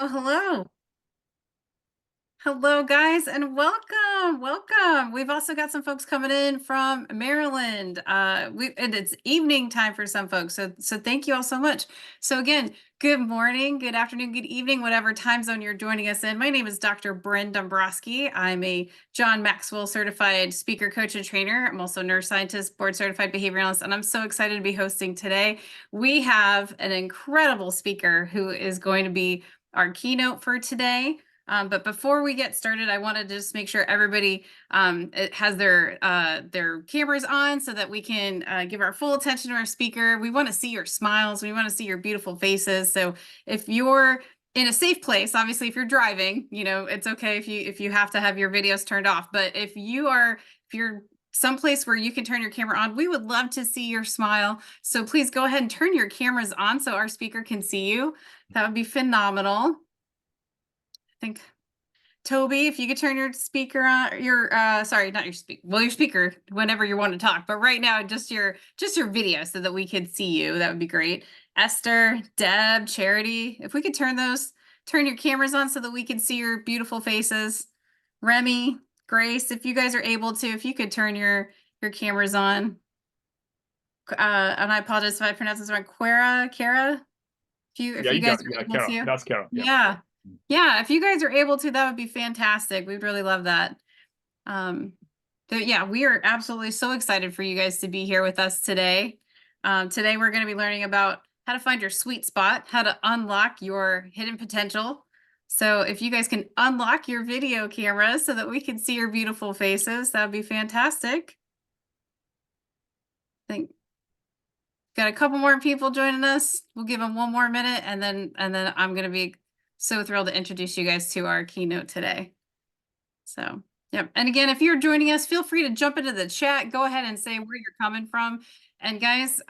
Oh, hello. Hello, guys, and welcome. Welcome. We've also got some folks coming in from Maryland. And it's evening time for some folks. So thank you all so much. So again, good morning, good afternoon, good evening, whatever time zone you're joining us in. My name is Dr. Bryn Dombrowski. I'm a John Maxwell certified speaker, coach, and trainer. I'm also a neuroscientist, board certified behavioralist, and I'm so excited to be hosting today. We have an incredible speaker who is going to be our keynote for today. But before we get started, I want to just make sure everybody has their cameras on so that we can give our full attention to our speaker. We want to see your smiles. We want to see your beautiful faces. So if you're in a safe place, obviously, if you're driving, it's okay if you have to have your videos turned off. But if you're someplace where you can turn your camera on, we would love to see your smile. So please go ahead and turn your cameras on so our speaker can see you. That would be phenomenal. Think Toby, if you could turn your speaker on, sorry, not your speaker, well, your speaker whenever you want to talk, but right now, just your video so that we could see you, that would be great. Esther, Deb, Charity, if we could turn your cameras on so that we can see your beautiful faces. Remy, Grace, if you guys are able to, if you could turn your cameras on. And I apologize if I pronounce this wrong. Kara, if you guys are able Carol. to. That's Carol. Yeah. Yeah, if you guys are able to, that would be fantastic. We'd really love that. Yeah, we are absolutely so excited for you guys to be here with us today. Today we're going to be learning about how to find your sweet spot, how to unlock your hidden potential. So if you guys can unlock your video cameras so that we can see your beautiful faces, that would be fantastic. I think got a couple more people joining us. We'll give them one more minute, and then I'm going to be so thrilled to introduce you guys to our keynote today. So, yep. And again, if you're joining us, feel free to jump into the chat. Go ahead and say where you're coming from. And guys,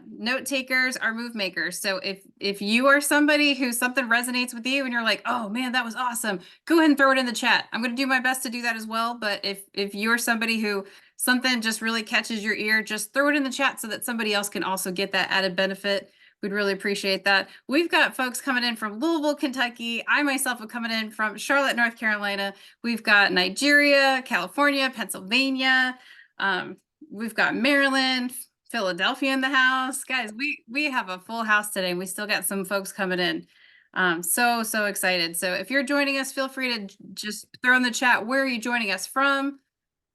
note takers are move makers. So if you are somebody who something resonates with you and you're like, oh man, that was awesome, go ahead and throw it in the chat. I'm going to do my best to do that as well. But if you're somebody who something just really catches your ear, just throw it in the chat so that somebody else can also get that added benefit. We'd really appreciate that. We've got folks coming in from Louisville, Kentucky. I myself am coming in from Charlotte, North Carolina. We've got Nigeria, California, Pennsylvania. We've got Maryland, Philadelphia in the house. Guys, we have a full house today, and we still got some folks coming in. So excited. So if you're joining us, feel free to just throw in the chat, where are you joining us from?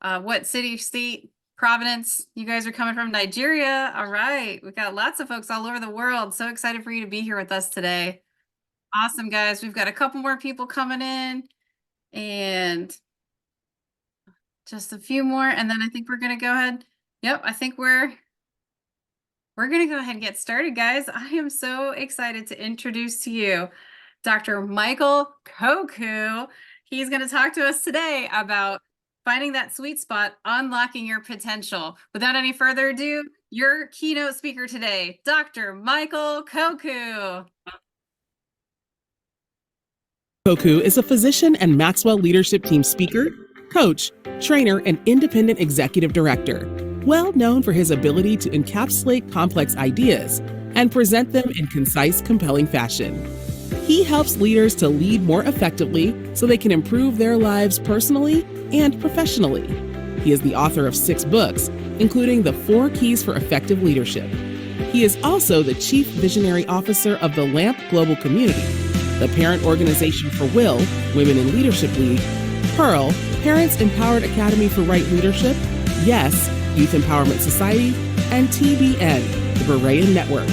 What city, state, Providence you guys are coming from? Nigeria. All right. We've got lots of folks all over the world. So excited for you to be here with us today. Awesome, guys. We've got a couple more people coming in and just a few more. And then I think we're going to go ahead. Yep. I think we're going to go ahead and get started, guys. I am so excited to introduce to you Dr. Michael Koku. He's going to talk to us today about finding that sweet spot, unlocking your potential. Without any further ado, your keynote speaker today, Dr. Michael Koku. Koku is a physician and Maxwell leadership team speaker, coach, trainer, and independent executive director, well known for his ability to encapsulate complex ideas and present them in concise, compelling fashion. He helps leaders to lead more effectively so they can improve their lives personally and professionally. He is the author of 6 books, including The 4 Keys for Effective Leadership. He is also the Chief Visionary Officer of the LAMP Global Community, the parent organization for WILL, Women in Leadership League, PEARL, Parents Empowered Academy for Right Leadership, YES, Youth Empowerment Society, and TBN, the Berean Network.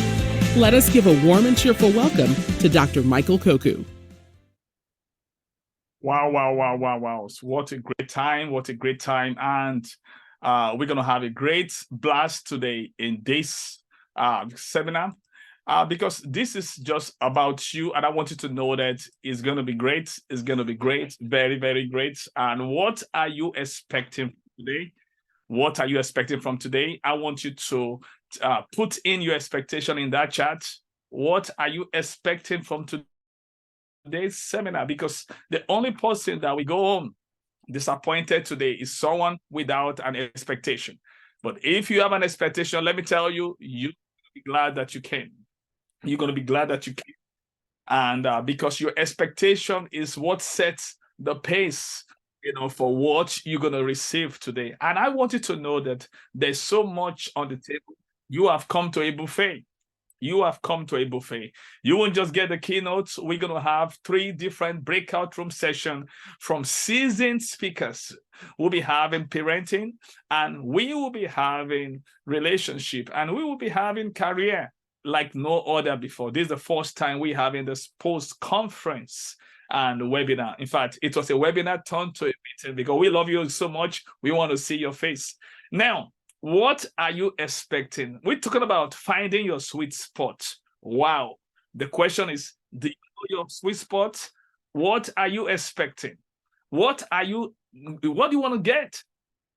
Let us give a warm and cheerful welcome to Dr. Michael Koku. Wow. What a great time. What a great time. And we're going to have a great blast today in this seminar because this is just about you. And I want you to know that it's going to be great. It's going to be great. Very, very great. And what are you expecting today? What are you expecting from today? I want you to put in your expectation in that chat. What are you expecting from today's seminar? Because the only person that we go home disappointed today is someone without an expectation. But if you have an expectation, let me tell you, you're going to be glad that you came. You're going to be glad that you came. And because your expectation is what sets the pace, for what you're going to receive today. And I want you to know that there's so much on the table. You have come to a buffet. You have come to a buffet. You won't just get the keynotes. We're going to have 3 different breakout room sessions from seasoned speakers. We'll be having parenting, and we will be having relationship, and we will be having career like no other before. This is the first time we're having this post-conference and webinar. In fact, it was a webinar turned to a meeting because we love you so much. We want to see your face. Now, what are you expecting? We're talking about finding your sweet spot. Wow. The question is, do you know your sweet spot? What are you expecting? What do you want to get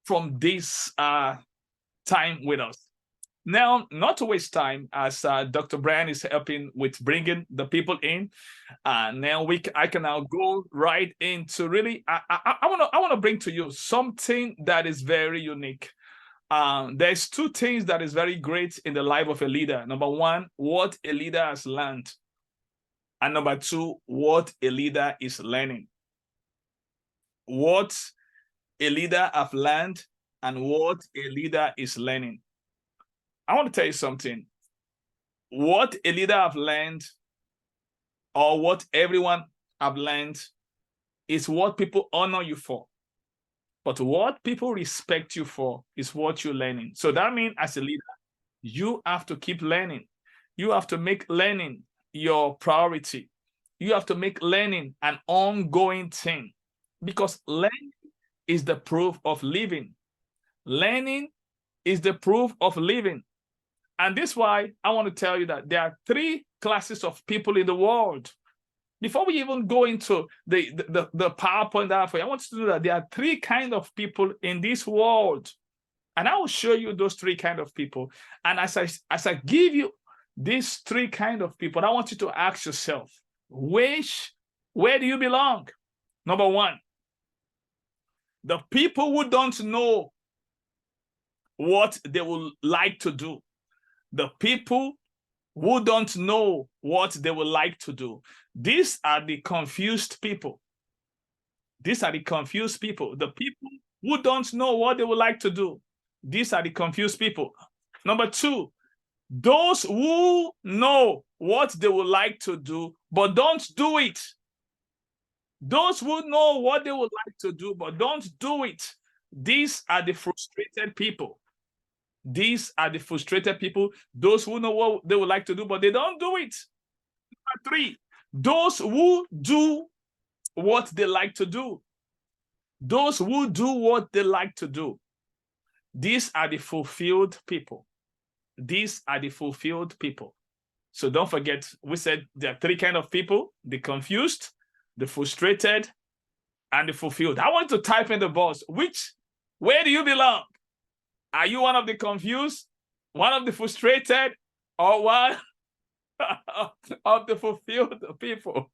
from this time with us? Now, not to waste time, as Dr. Brian is helping with bringing the people in, now I can now go right into really, I want to bring to you something that is very unique. There's 2 things that is very great in the life of a leader. Number 1, what a leader has learned. And number 2, what a leader is learning. What a leader have learned and what a leader is learning. I want to tell you something. What a leader have learned, or what everyone have learned, is what people honor you for. But what people respect you for is what you're learning. So that means as a leader, you have to keep learning. You have to make learning your priority. You have to make learning an ongoing thing, because learning is the proof of living. Learning is the proof of living. And this is why I want to tell you that there are 3 classes of people in the world. Before we even go into the PowerPoint that I want you to know that there are 3 kinds of people in this world. And I will show you those 3 kinds of people. And as I give you these 3 kinds of people, I want you to ask yourself, where do you belong? Number 1, the people who don't know what they would like to do. The people who don't know what they would like to do. These are the confused people. These are the confused people. The people who don't know what they would like to do. These are the confused people. Number 2, those who know what they would like to do, but don't do it. Those who know what they would like to do, but don't do it. These are the frustrated people. These are the frustrated people, those who know what they would like to do, but they don't do it. Number 3, those who do what they like to do. Those who do what they like to do. These are the fulfilled people. These are the fulfilled people. So don't forget, we said there are 3 kinds of people: the confused, the frustrated, and the fulfilled. I want to type in the box, where do you belong? Are you one of the confused, one of the frustrated, or one of the fulfilled people?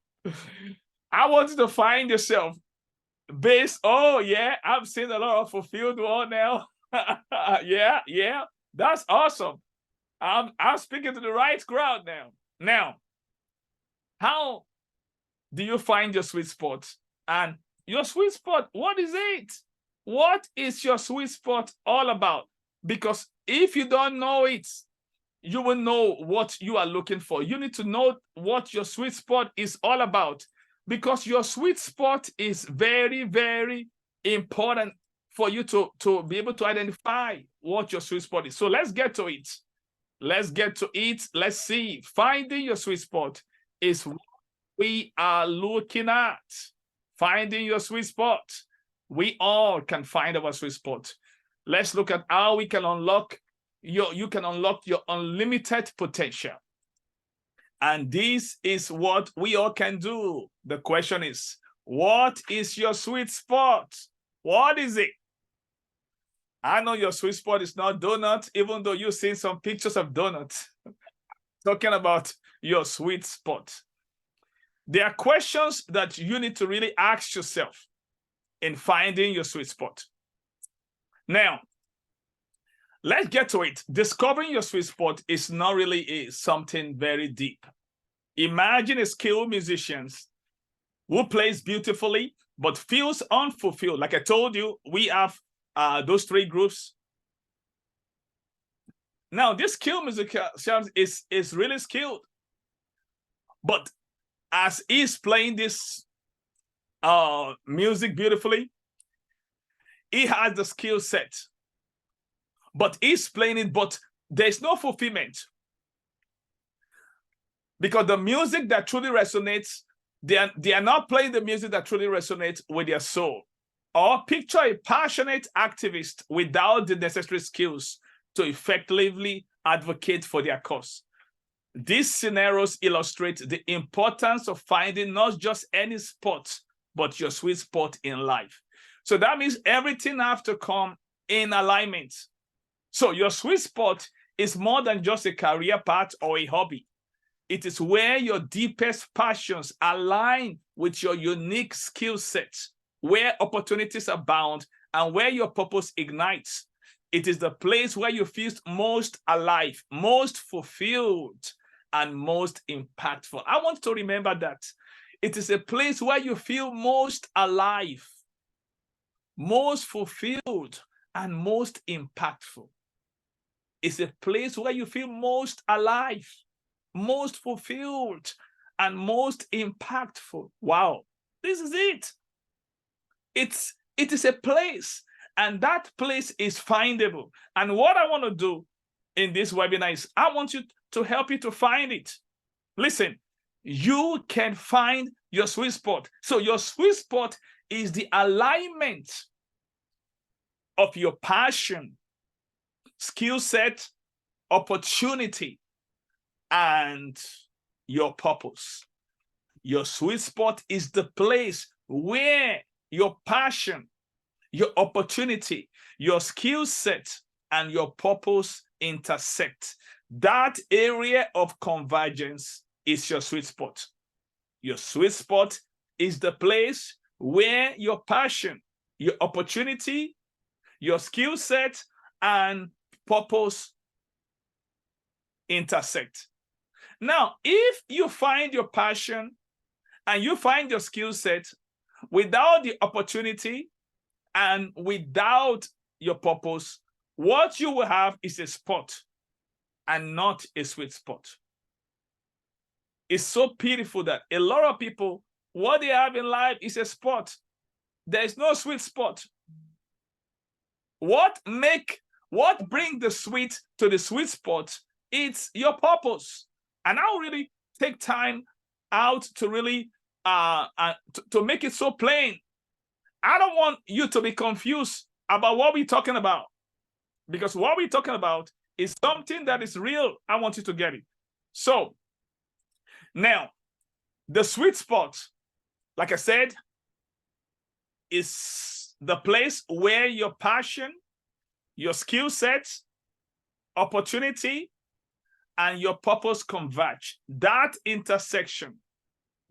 I want you to find yourself based, I've seen a lot of fulfilled one now. yeah, that's awesome. I'm speaking to the right crowd now. Now, how do you find your sweet spot? And your sweet spot, what is it? What is your sweet spot all about? Because if you don't know it, you will know what you are looking for. You need to know what your sweet spot is all about, because your sweet spot is very, very important for you to be able to identify what your sweet spot is. So let's get to it. Let's get to it. Let's see. Finding your sweet spot is what we are looking at. Finding your sweet spot. We all can find our sweet spot. Let's look at how we can unlock you can unlock your unlimited potential. And this is what we all can do. The question is, what is your sweet spot? What is it? I know your sweet spot is not donut, even though you've seen some pictures of donuts. Talking about your sweet spot. There are questions that you need to really ask yourself in finding your sweet spot. Now, let's get to it. Discovering your sweet spot is not really something very deep. Imagine a skilled musician who plays beautifully but feels unfulfilled. Like I told you, we have those three groups. Now, this skilled musician is really skilled, but as he's playing this music beautifully, he has the skill set, but he's playing it, but there's no fulfillment. Because the music that truly resonates, they are not playing the music that truly resonates with their soul. Or picture a passionate activist without the necessary skills to effectively advocate for their cause. These scenarios illustrate the importance of finding not just any spot, but your sweet spot in life. So that means everything has to come in alignment. So your sweet spot is more than just a career path or a hobby. It is where your deepest passions align with your unique skill set, where opportunities abound, and where your purpose ignites. It is the place where you feel most alive, most fulfilled, and most impactful. I want to remember that. It is a place where you feel most alive, most fulfilled, and most impactful. It's a place where you feel most alive, most fulfilled, and most impactful. Wow, this is it. It is a place, and that place is findable. And what I want to do in this webinar is I want you to help you to find it. Listen, you can find your sweet spot. So your sweet spot is the alignment of your passion, skill set, opportunity, and your purpose. Your sweet spot is the place where your passion, your opportunity, your skill set, and your purpose intersect. That area of convergence is your sweet spot. Your sweet spot is the place where your passion, your opportunity, your skill set, and purpose intersect. Now, if you find your passion and you find your skill set without the opportunity and without your purpose, what you will have is a spot and not a sweet spot. It's so beautiful that a lot of people, what they have in life is a spot. There is no sweet spot. What bring the sweet to the sweet spot? It's your purpose. And I'll really take time out to really to make it so plain. I don't want you to be confused about what we're talking about, because what we're talking about is something that is real. I want you to get it. So now, the sweet spot, like I said, is the place where your passion, your skill set, opportunity, and your purpose converge. That intersection,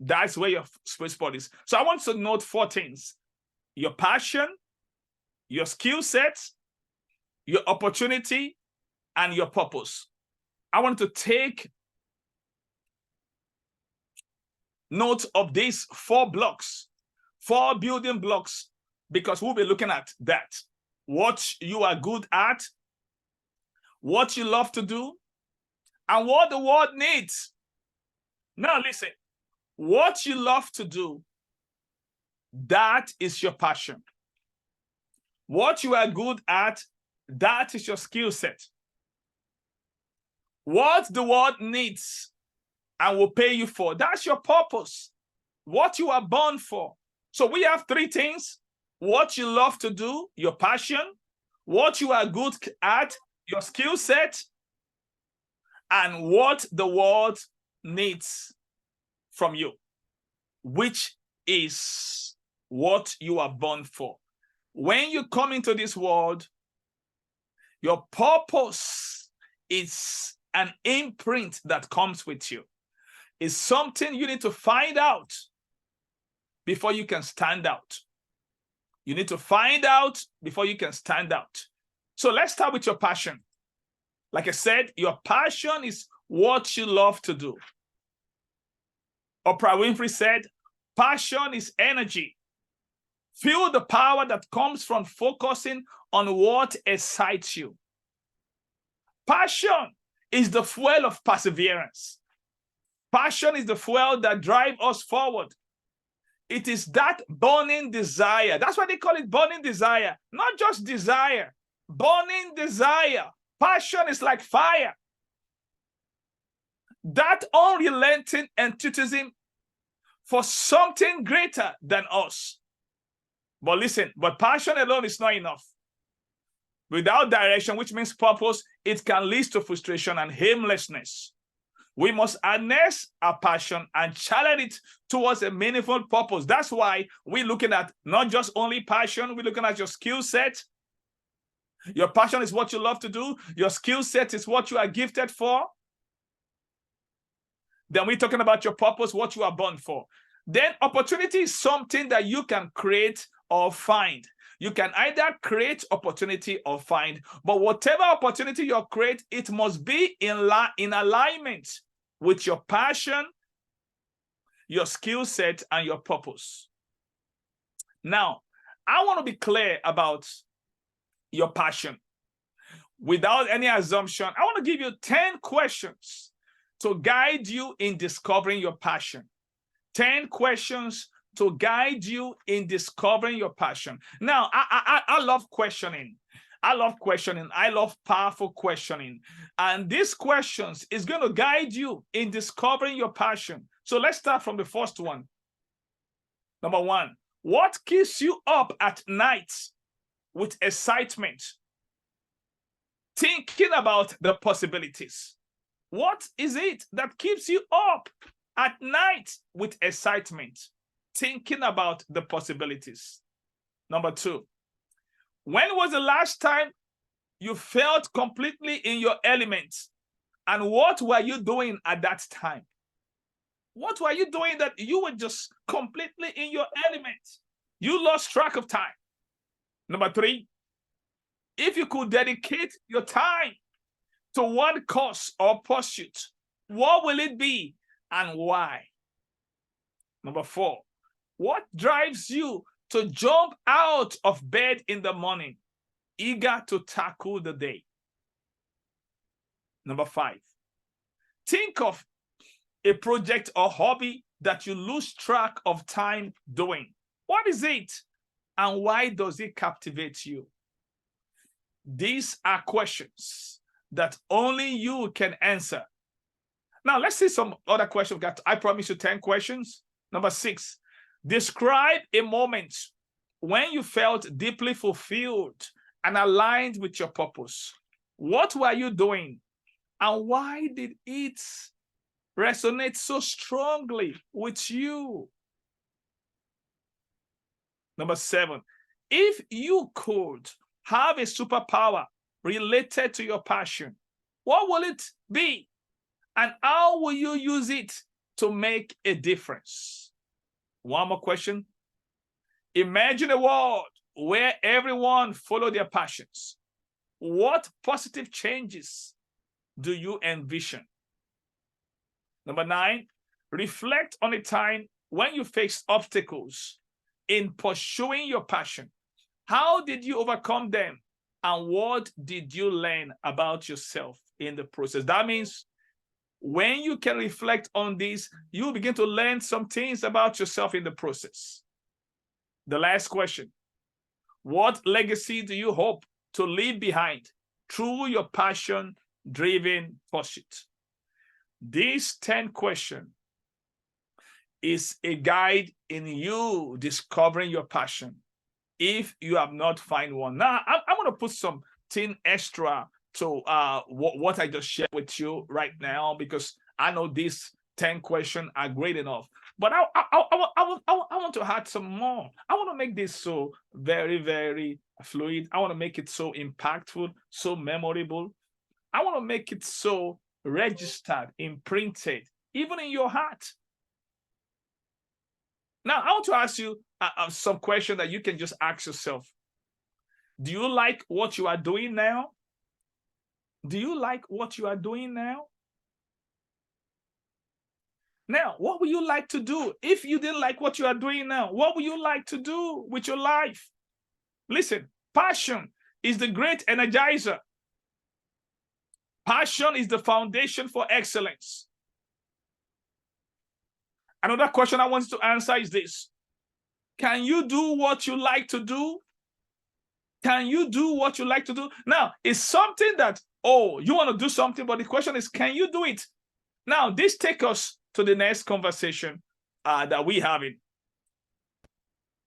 that's where your sweet spot is. So I want you to note 4 things: your passion, your skill set, your opportunity, and your purpose. I want to take note of these 4 blocks, 4 building blocks, because we'll be looking at that. What you are good at, what you love to do, and what the world needs. Now listen, what you love to do, that is your passion. What you are good at, that is your skill set. What the world needs and will pay you for, that's your purpose. What you are born for. So we have 3 things: what you love to do, your passion; what you are good at, your skill set; and what the world needs from you, which is what you are born for. When you come into this world, your purpose is an imprint that comes with you. It's something you need to find out before you can stand out. You need to find out before you can stand out. So let's start with your passion. Like I said, your passion is what you love to do. Oprah Winfrey said, passion is energy. Feel the power that comes from focusing on what excites you. Passion is the fuel of perseverance. Passion is the fuel that drives us forward. It is that burning desire. That's why they call it burning desire. Not just desire, burning desire. Passion is like fire. That unrelenting enthusiasm for something greater than us. But listen, but passion alone is not enough. Without direction, which means purpose, it can lead to frustration and aimlessness. We must harness our passion and channel it towards a meaningful purpose. That's why we're looking at not just only passion, we're looking at your skill set. Your passion is what you love to do. Your skill set is what you are gifted for. Then we're talking about your purpose, what you are born for. Then opportunity is something that you can create or find. You can either create opportunity or find, but whatever opportunity you create, it must be in alignment with your passion, your skill set, and your purpose. Now, I want to be clear about your passion. Without any assumption, I want to give you 10 questions to guide you in discovering your passion. 10 questions to guide you in discovering your passion. Now, I love questioning. I love questioning. I love powerful questioning. And these questions is going to guide you in discovering your passion. So let's start from the first one. Number one, what keeps you up at night with excitement? Thinking about the possibilities. What is it that keeps you up at night with excitement? Thinking about the possibilities. Number two, when was the last time you felt completely in your element? And what were you doing at that time? What were you doing that you were just completely in your element? You lost track of time. Number three, if you could dedicate your time to one cause or pursuit, what will it be and why? Number four, what drives you to jump out of bed in the morning, eager to tackle the day? Number five, think of a project or hobby that you lose track of time doing. What is it and why does it captivate you? These are questions that only you can answer. Now, let's see some other questions. I promise you 10 questions. Number six, describe a moment when you felt deeply fulfilled and aligned with your purpose. What were you doing and why did it resonate so strongly with you? Number seven, if you could have a superpower related to your passion, what will it be? And how will you use it to make a difference? One more question. Imagine a world where everyone follows their passions. What positive changes do you envision? Number nine, reflect on a time when you faced obstacles in pursuing your passion. How did you overcome them? And what did you learn about yourself in the process? That means when you can reflect on this, you begin to learn some things about yourself in the process. The last question, what legacy do you hope to leave behind through your passion-driven pursuit? These 10 questions is a guide in you discovering your passion if you have not found one. Now, I'm going to put something extra to what I just shared with you right now, because I know these 10 questions are great enough. But I want to add some more. I want to make this so very, very fluid. I want to make it so impactful, so memorable. I want to make it so registered, imprinted, even in your heart. Now, I want to ask you some question that you can just ask yourself. Do you like what you are doing now? Do you like what you are doing now? Now, what would you like to do? If you didn't like what you are doing now, what would you like to do with your life? Listen, passion is the great energizer. Passion is the foundation for excellence. Another question I want you to answer is this. Can you do what you like to do? Can you do what you like to do? Now, it's something that, oh, you want to do something, but the question is, can you do it? Now, this takes us to the next conversation that we have it.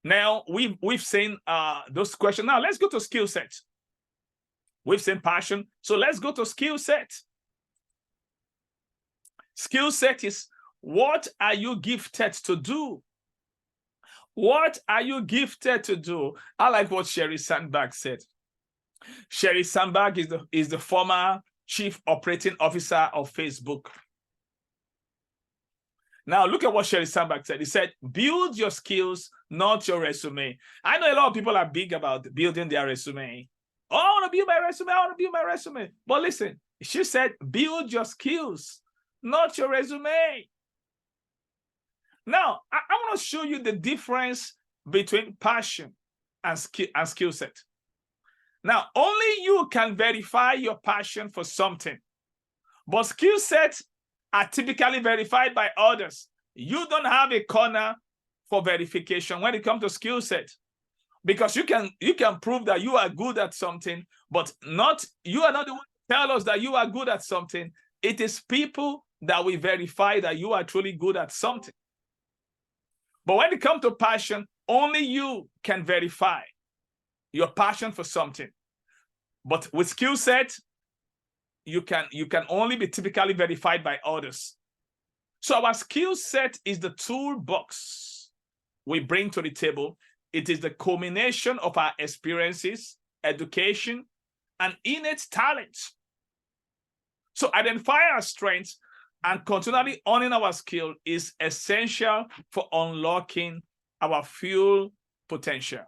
Now, we've seen those questions. Now, let's go to skill set. We've seen passion. So let's go to skill set. Skill set is, what are you gifted to do? What are you gifted to do? I like what Sherry Sandberg said. Sherry Sandberg is the former chief operating officer of Facebook. Now, look at what Sherry Sandberg said. He said, build your skills, not your resume. I know a lot of people are big about building their resume. Oh, I want to build my resume. I want to build my resume. But listen, she said, build your skills, not your resume. Now, I want to show you the difference between passion and skill set. Now, only you can verify your passion for something, but skill sets are typically verified by others. You don't have a corner for verification when it comes to skill set, because you can prove that you are good at something, but you are not the one to tell us that you are good at something. It is people that will verify that you are truly good at something. But when it comes to passion, only you can verify your passion for something. But with skill set, you can only be typically verified by others. So our skill set is the toolbox we bring to the table. It is the culmination of our experiences, education, and innate talents. So identify our strengths and continually owning our skill is essential for unlocking our full potential.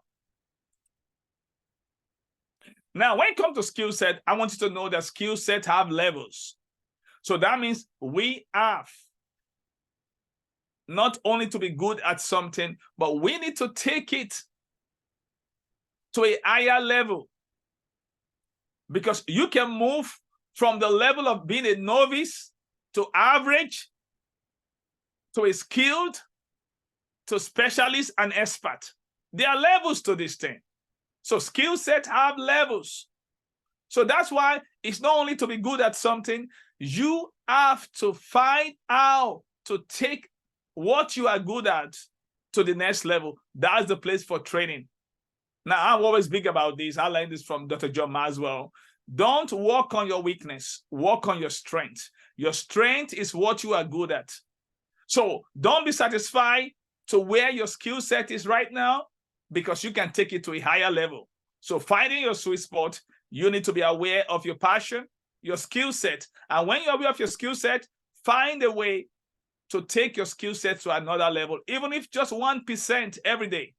Now, when it comes to skill set, I want you to know that skill sets have levels. So that means we have not only to be good at something, but we need to take it to a higher level. Because you can move from the level of being a novice to average, to a skilled, to specialist and expert. There are levels to this thing. So skill sets have levels. So that's why it's not only to be good at something, you have to find out to take what you are good at to the next level. That's the place for training. Now, I'm always big about this. I learned this from Dr. John Maxwell. Don't work on your weakness, work on your strength. Your strength is what you are good at. So don't be satisfied to where your skill set is right now, because you can take it to a higher level. So finding your sweet spot, you need to be aware of your passion, your skill set. And when you're aware of your skill set, find a way to take your skill set to another level, even if just 1% every day.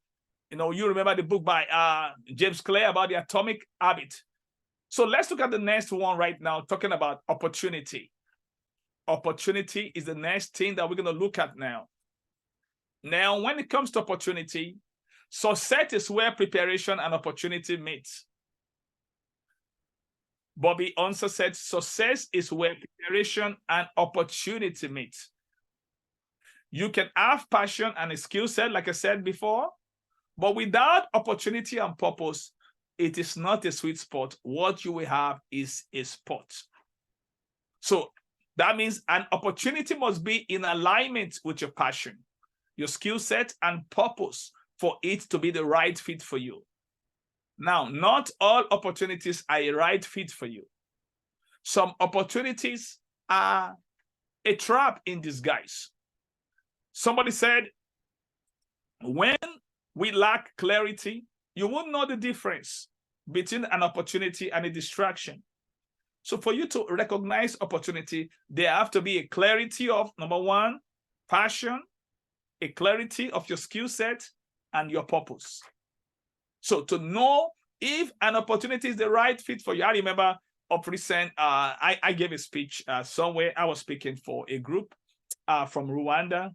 You know, you remember the book by James Clear about the atomic habit. So let's look at the next one right now, talking about opportunity. Opportunity is the next thing that we're going to look at now. Now, when it comes to opportunity, success is where preparation and opportunity meet. Bobby Unser said, success is where preparation and opportunity meet. You can have passion and a skill set, like I said before, but without opportunity and purpose, it is not a sweet spot. What you will have is a spot. So that means an opportunity must be in alignment with your passion, your skill set, and purpose for it to be the right fit for you. Now, not all opportunities are a right fit for you. Some opportunities are a trap in disguise. Somebody said, when we lack clarity, you won't know the difference between an opportunity and a distraction. So for you to recognize opportunity, there have to be a clarity of, number one, passion, a clarity of your skill set and your purpose. So to know if an opportunity is the right fit for you. I remember of recent, I gave a speech somewhere. I was speaking for a group, from Rwanda.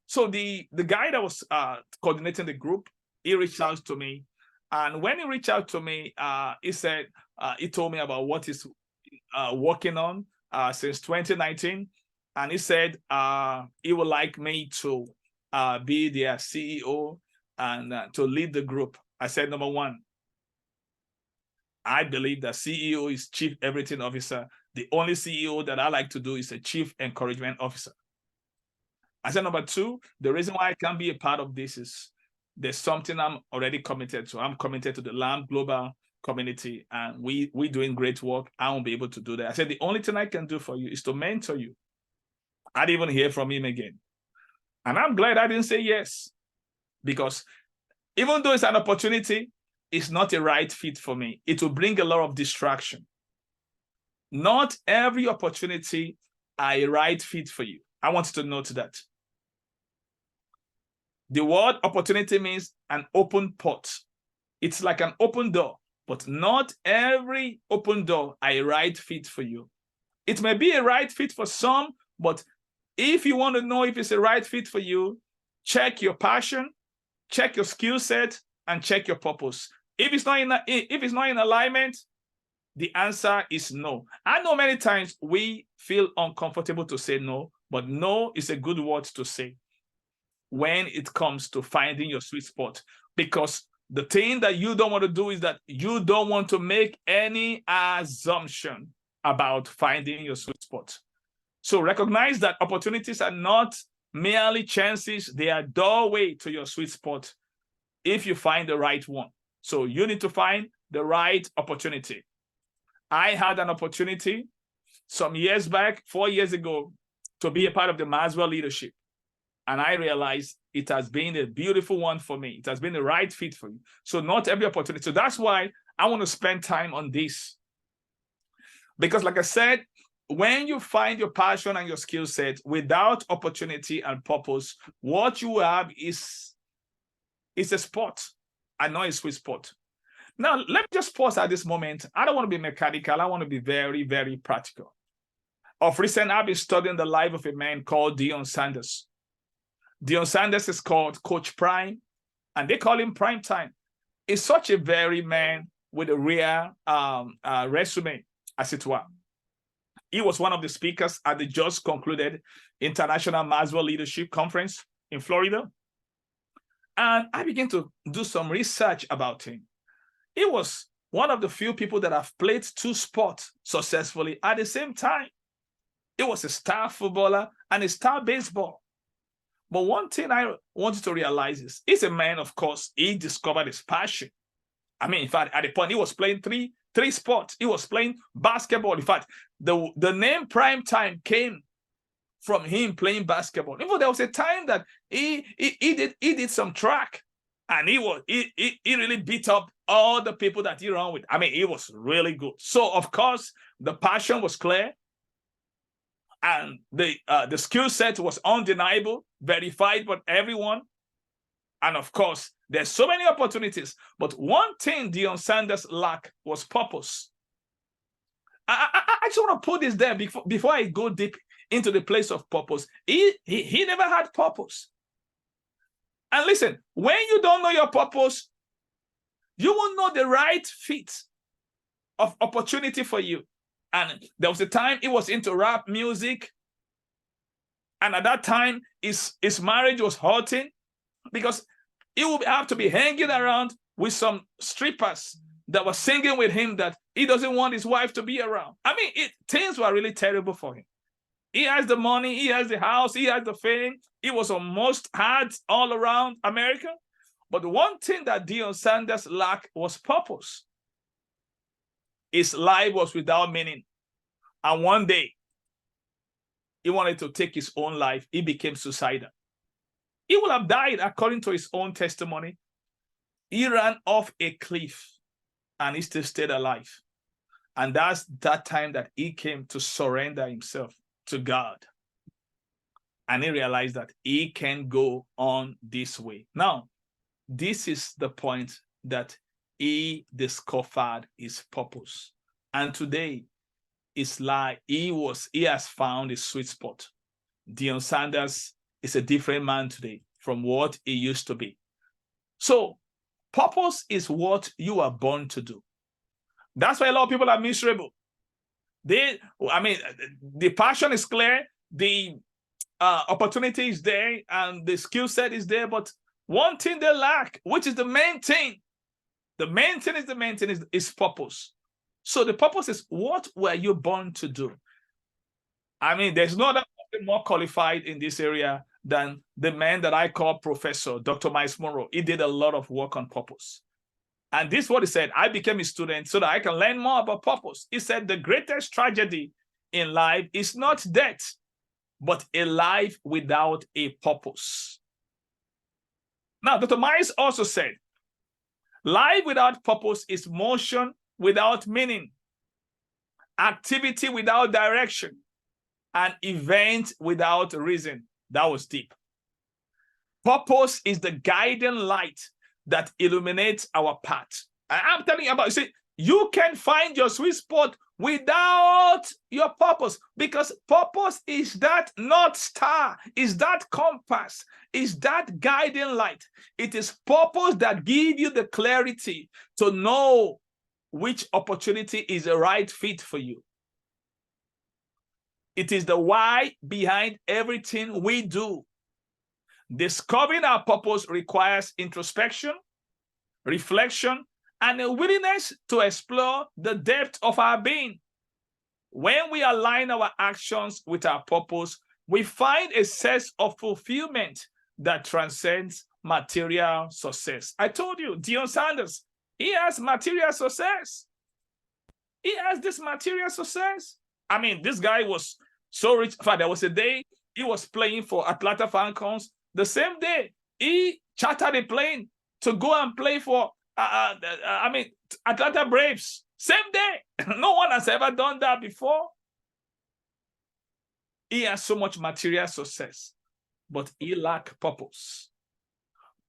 So the guy that was coordinating the group, he reached out to me. And when he reached out to me, he said, he told me about what he's working on since 2019. And he said he would like me to be their CEO and to lead the group. I said, number one, I believe that CEO is Chief Everything Officer. The only CEO that I like to do is a Chief Encouragement Officer. I said, number two, the reason why I can't be a part of this is there's something I'm already committed to. I'm committed to the LAMP Global community, and we're doing great work. I won't be able to do that. I said, the only thing I can do for you is to mentor you. I didn't even hear from him again. And I'm glad I didn't say yes, because even though it's an opportunity, it's not a right fit for me. It will bring a lot of distraction. Not every opportunity are a right fit for you. I want you to note that. The word opportunity means an open port. It's like an open door, but not every open door are a right fit for you. It may be a right fit for some, but if you want to know if it's a right fit for you, check your passion, check your skill set, and check your purpose. If it's not in alignment, the answer is no. I know many times we feel uncomfortable to say no, but no is a good word to say when it comes to finding your sweet spot. Because the thing that you don't want to do is that you don't want to make any assumption about finding your sweet spot. So recognize that opportunities are not merely chances, they are doorway to your sweet spot if you find the right one. So you need to find the right opportunity. I had an opportunity some years back, 4 years ago, to be a part of the Maxwell leadership. And I realized it has been a beautiful one for me. It has been the right fit for you. So not every opportunity. So that's why I want to spend time on this. Because like I said, when you find your passion and your skill set without opportunity and purpose, what you have is a spot, and not a sweet spot. Now, let me just pause at this moment. I don't want to be mechanical. I want to be very, very practical. Of recent, I've been studying the life of a man called Deion Sanders. Deion Sanders is called Coach Prime, and they call him Prime Time. He's such a very man with a rare resume, as it were. He was one of the speakers at the just concluded International Maxwell Leadership Conference in Florida. And I began to do some research about him. He was one of the few people that have played two sports successfully at the same time. He was a star footballer and a star baseball. But one thing I want you to realize is, he's a man, of course, he discovered his passion. I mean, in fact, at the point, he was playing three sports. He was playing basketball. In fact, the name Prime Time came from him playing basketball. Even there was a time that he did some track, and he really beat up all the people that he ran with. I mean, he was really good. So of course, the passion was clear, and the skill set was undeniable, verified by everyone. And of course, there's so many opportunities, but one thing Deion Sanders lacked was purpose. I just want to put this there before I go deep into the place of purpose. He never had purpose. And listen, when you don't know your purpose, you won't know the right fit of opportunity for you. And there was a time he was into rap music. And at that time, his marriage was hurting, because he would have to be hanging around with some strippers that were singing with him that he doesn't want his wife to be around. I mean, things were really terrible for him. He has the money, he has the house, he has the fame. He was almost had all around America. But the one thing that Deion Sanders lacked was purpose. His life was without meaning. And one day, he wanted to take his own life. He became suicidal. He would have died according to his own testimony. He ran off a cliff and he still stayed alive. And that's that time that he came to surrender himself to God. And he realized that he can go on this way. Now, this is the point that he discovered his purpose. And today, it's like he has found his sweet spot. Deion Sanders is a different man today from what he used to be. So purpose is what you are born to do. That's why a lot of people are miserable. The passion is clear, the opportunity is there, and the skill set is there, but one thing they lack, which is the main thing. The main thing is purpose. So the purpose is, what were you born to do? I mean, there's no other person more qualified in this area than the man that I call Professor Dr. Miles Monroe. He did a lot of work on purpose. And this is what he said: I became a student so that I can learn more about purpose. He said the greatest tragedy in life is not death, but a life without a purpose. Now, Dr. Miles also said, life without purpose is motion without meaning, activity without direction, an event without reason. That was deep. Purpose is the guiding light that illuminates our path. I'm telling you about, you see, you can find your sweet spot without your purpose, because purpose is that North Star, is that compass, is that guiding light. It is purpose that gives you the clarity to know which opportunity is the right fit for you. It is the why behind everything we do. Discovering our purpose requires introspection, reflection, and a willingness to explore the depth of our being. When we align our actions with our purpose, we find a sense of fulfillment that transcends material success. I told you, Deion Sanders, he has material success. He has this material success. I mean, this guy was so rich. In fact, there was a day he was playing for Atlanta Falcons. The same day, he chartered a plane to go and play for, Atlanta Braves. Same day. No one has ever done that before. He has so much material success, but he lacks purpose.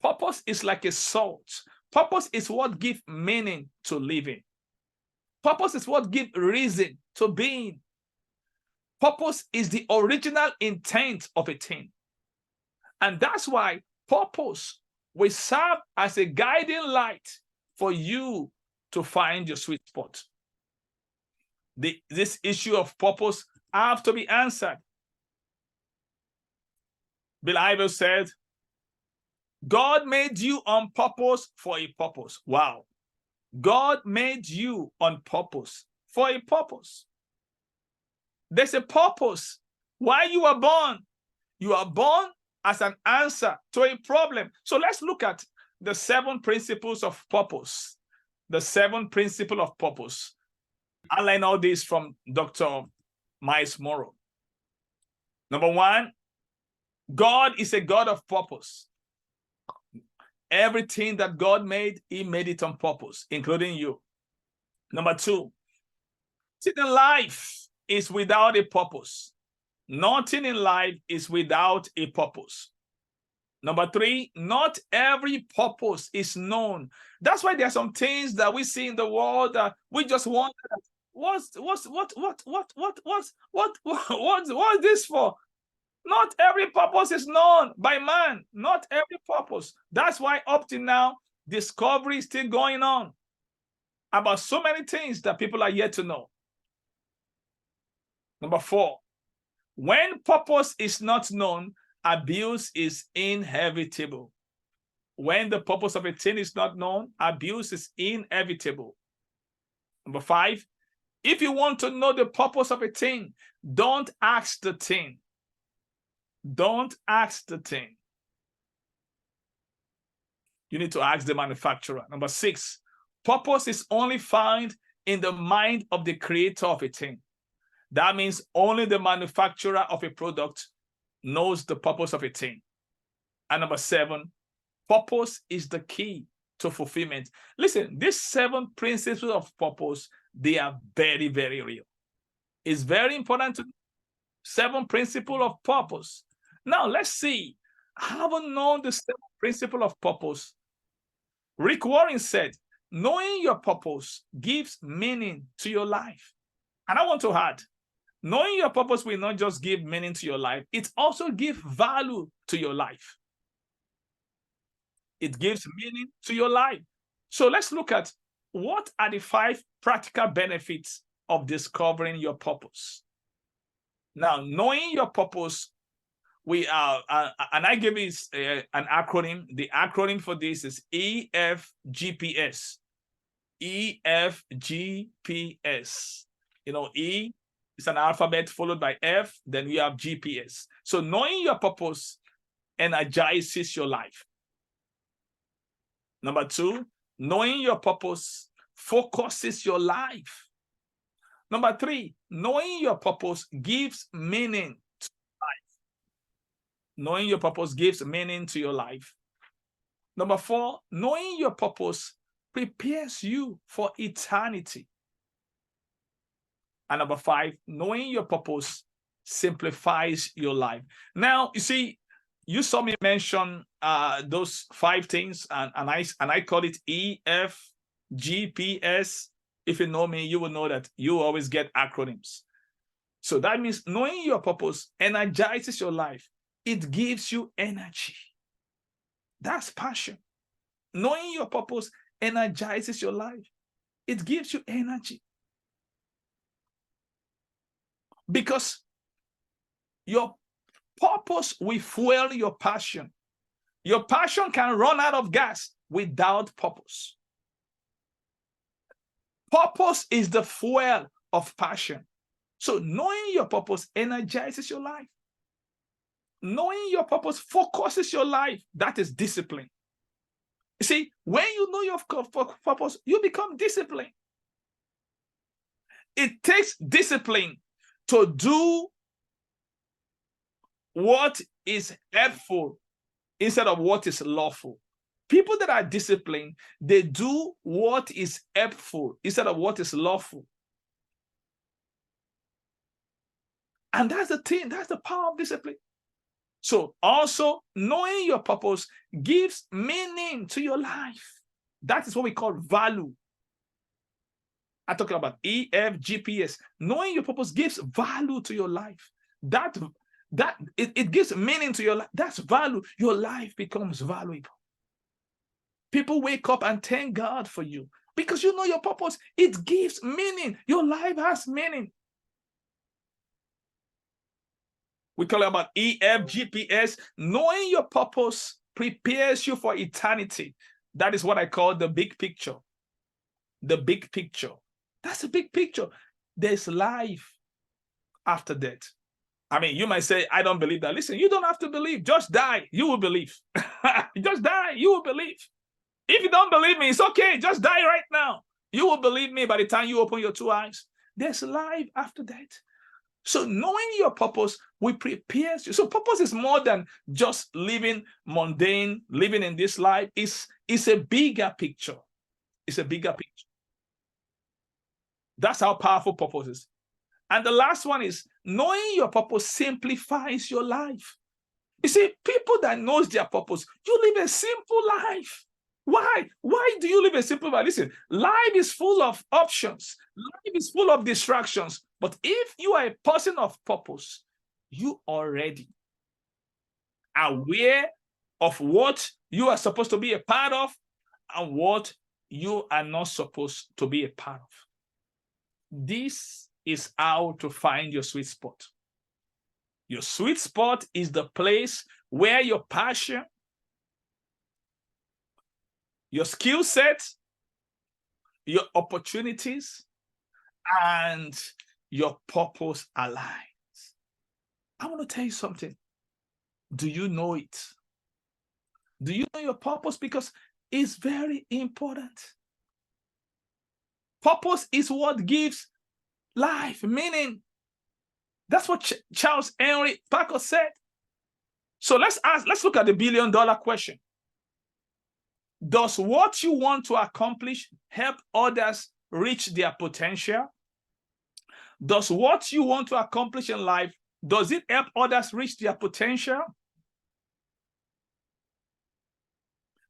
Purpose is like a salt. Purpose is what gives meaning to living. Purpose is what gives reason to being. Purpose is the original intent of a thing. And that's why purpose will serve as a guiding light for you to find your sweet spot. This issue of purpose have to be answered. Bill Ivey said, God made you on purpose for a purpose. Wow. God made you on purpose for a purpose. There's a purpose why you are born. You are born as an answer to a problem. So let's look at the 7 principles of purpose. The 7 principles of purpose. I learned all this from Dr. Miles Monroe. Number 1, God is a God of purpose. Everything that God made, he made it on purpose, including you. Number 2, the life is without a purpose. Nothing in life is without a purpose. Number 3, not every purpose is known. That's why there are some things that we see in the world that we just wonder, what's this for? Not every purpose is known by man. Not every purpose. That's why up to now, discovery is still going on about so many things that people are yet to know. Number 4, when purpose is not known, abuse is inevitable. When the purpose of a thing is not known, abuse is inevitable. Number 5, if you want to know the purpose of a thing, don't ask the thing. Don't ask the thing. You need to ask the manufacturer. Number 6, purpose is only found in the mind of the creator of a thing. That means only the manufacturer of a product knows the purpose of a thing. And number 7, purpose is the key to fulfillment. Listen, these 7 principles of purpose, they are very, very real. It's very important to 7 principles of purpose. Now, let's see. Having known the 7 principles of purpose, Rick Warren said, knowing your purpose gives meaning to your life. And I want to add, Knowing your purpose will not just give meaning to your life, it also gives value to your life. It gives meaning to your life. So let's look at what are the 5 practical benefits of discovering your purpose. Now, knowing your purpose, we are, and I give it an acronym. The acronym for this is EFGPS. EFGPS. You know, E is an alphabet followed by F, then you have GPS. So knowing your purpose energizes your life. Number 2, knowing your purpose focuses your life. Number 3, knowing your purpose gives meaning to life. Knowing your purpose gives meaning to your life. Number 4, knowing your purpose prepares you for eternity. And number 5, knowing your purpose simplifies your life. Now, you see, you saw me mention those 5 things, and I call it EFGPS. If you know me, you will know that you always get acronyms. So that means knowing your purpose energizes your life. It gives you energy. That's passion. Knowing your purpose energizes your life. It gives you energy. Because your purpose will fuel your passion. Your passion can run out of gas without purpose. Purpose is the fuel of passion. So knowing your purpose energizes your life. Knowing your purpose focuses your life. That is discipline. You see, when you know your purpose, you become disciplined. It takes discipline to do what is helpful instead of what is lawful. People that are disciplined, they do what is helpful instead of what is lawful. And that's the thing, that's the power of discipline. So also, knowing your purpose gives meaning to your life. That is what we call value. I'm talking about EFGPS. Knowing your purpose gives value to your life. It gives meaning to your life. That's value. Your life becomes valuable. People wake up and thank God for you because you know your purpose. It gives meaning. Your life has meaning. We call it about EFGPS. Knowing your purpose prepares you for eternity. That is what I call the big picture. The big picture. That's a big picture. There's life after death. I mean, you might say, I don't believe that. Listen, you don't have to believe. Just die. You will believe. Just die. You will believe. If you don't believe me, it's okay. Just die right now. You will believe me by the time you open your 2 eyes. There's life after death. So knowing your purpose will prepare you. So purpose is more than just living mundane, living in this life. It's a bigger picture. It's a bigger picture. That's how powerful purpose is. And the last one is knowing your purpose simplifies your life. You see, people that knows their purpose, you live a simple life. Why? Why do you live a simple life? Listen, life is full of options. Life is full of distractions. But if you are a person of purpose, you already aware of what you are supposed to be a part of and what you are not supposed to be a part of. This is how to find your sweet spot. Your sweet spot is the place where your passion, your skill set, your opportunities, and your purpose aligns. I want to tell you something. Do you know it? Do you know your purpose? Because it's very important. Purpose is what gives life meaning. That's what Charles Henry Parker said. So let's look at the $1 billion question. Does what you want to accomplish help others reach their potential? Does what you want to accomplish in life, does it help others reach their potential?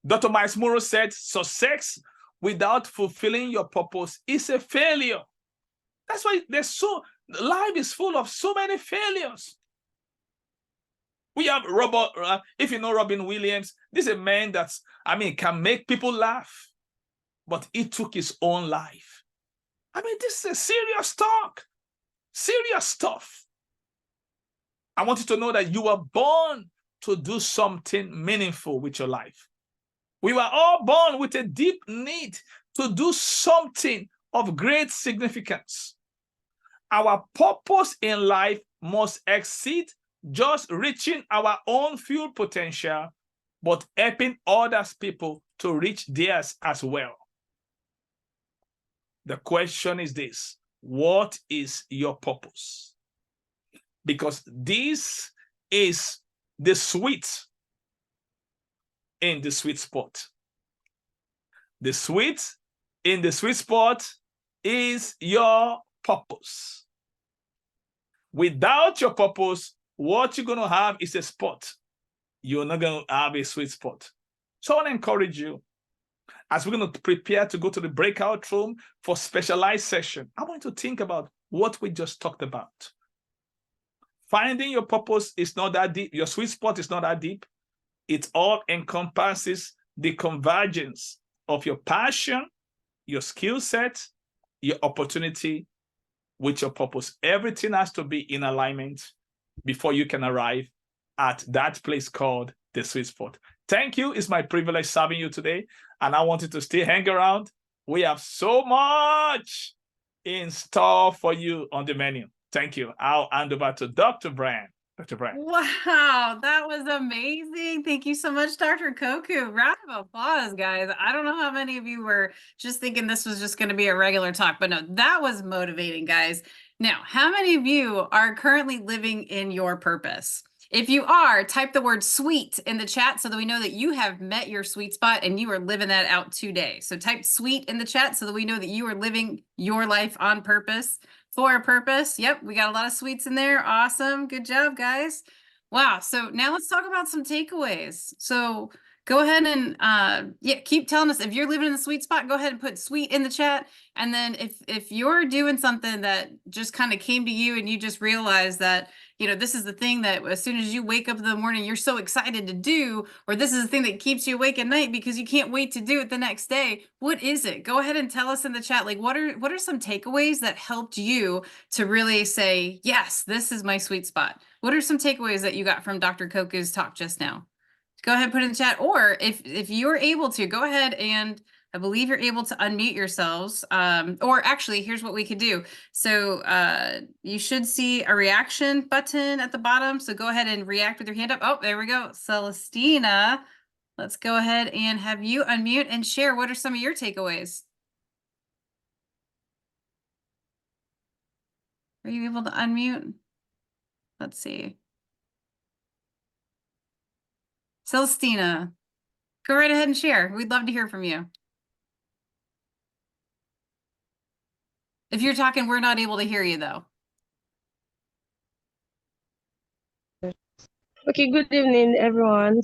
Dr. Miles Monroe said, success without fulfilling your purpose is a failure. That's why Life is full of so many failures. We have Robert, if you know Robin Williams, this is a man that's, I mean, can make people laugh, but he took his own life. I mean, this is a serious talk, serious stuff. I want you to know that you were born to do something meaningful with your life. We were all born with a deep need to do something of great significance. Our purpose in life must exceed just reaching our own full potential, but helping others people to reach theirs as well. The question is this: what is your purpose? Because this is the sweet in the sweet spot. The sweet in the sweet spot is your purpose. Without your purpose, what you're going to have is a spot. You're not going to have a sweet spot. So I want to encourage you, as we're going to prepare to go to the breakout room for specialized session, I want you to think about what we just talked about. Finding your purpose is not that deep. Your sweet spot is not that deep. It all encompasses the convergence of your passion, your skill set, your opportunity with your purpose. Everything has to be in alignment before you can arrive at that place called the sweet spot. Thank you. It's my privilege serving you today, and I want you to still hang around. We have so much in store for you on the menu. Thank you. I'll hand over to Dr. Brand. Dr. Brand. Wow, that was amazing. Thank you so much, Dr. Koku. Round of applause, guys. I don't know how many of you were just thinking this was just going to be a regular talk, but no, that was motivating, guys. Now, how many of you are currently living in your purpose? If you are, type the word sweet in the chat so that we know that you have met your sweet spot and you are living that out today. So type sweet in the chat so that we know that you are living your life on purpose. For a purpose. Yep, we got a lot of sweets in there. Awesome. Good job, guys. Wow. So now let's talk about some takeaways. So go ahead and yeah, keep telling us if you're living in the sweet spot. Go ahead and put sweet in the chat. And then if you're doing something that just kind of came to you and you just realized that, you know, this is the thing that as soon as you wake up in the morning, you're so excited to do, or this is the thing that keeps you awake at night because you can't wait to do it the next day. What is it? Go ahead and tell us in the chat. Like, what are some takeaways that helped you to really say, yes, this is my sweet spot? What are some takeaways that you got from Dr. Koku's talk just now? Go ahead and put it in the chat. Or if you're able to, go ahead and I believe you're able to unmute yourselves. Or actually, here's what we could do. So you should see a reaction button at the bottom. So go ahead and react with your hand up. Oh, there we go. Celestina, let's go ahead and have you unmute and share. What are some of your takeaways? Are you able to unmute? Let's see. Celestina, go right ahead and share. We'd love to hear from you. If you're talking, we're not able to hear you though. Okay, good evening, everyone.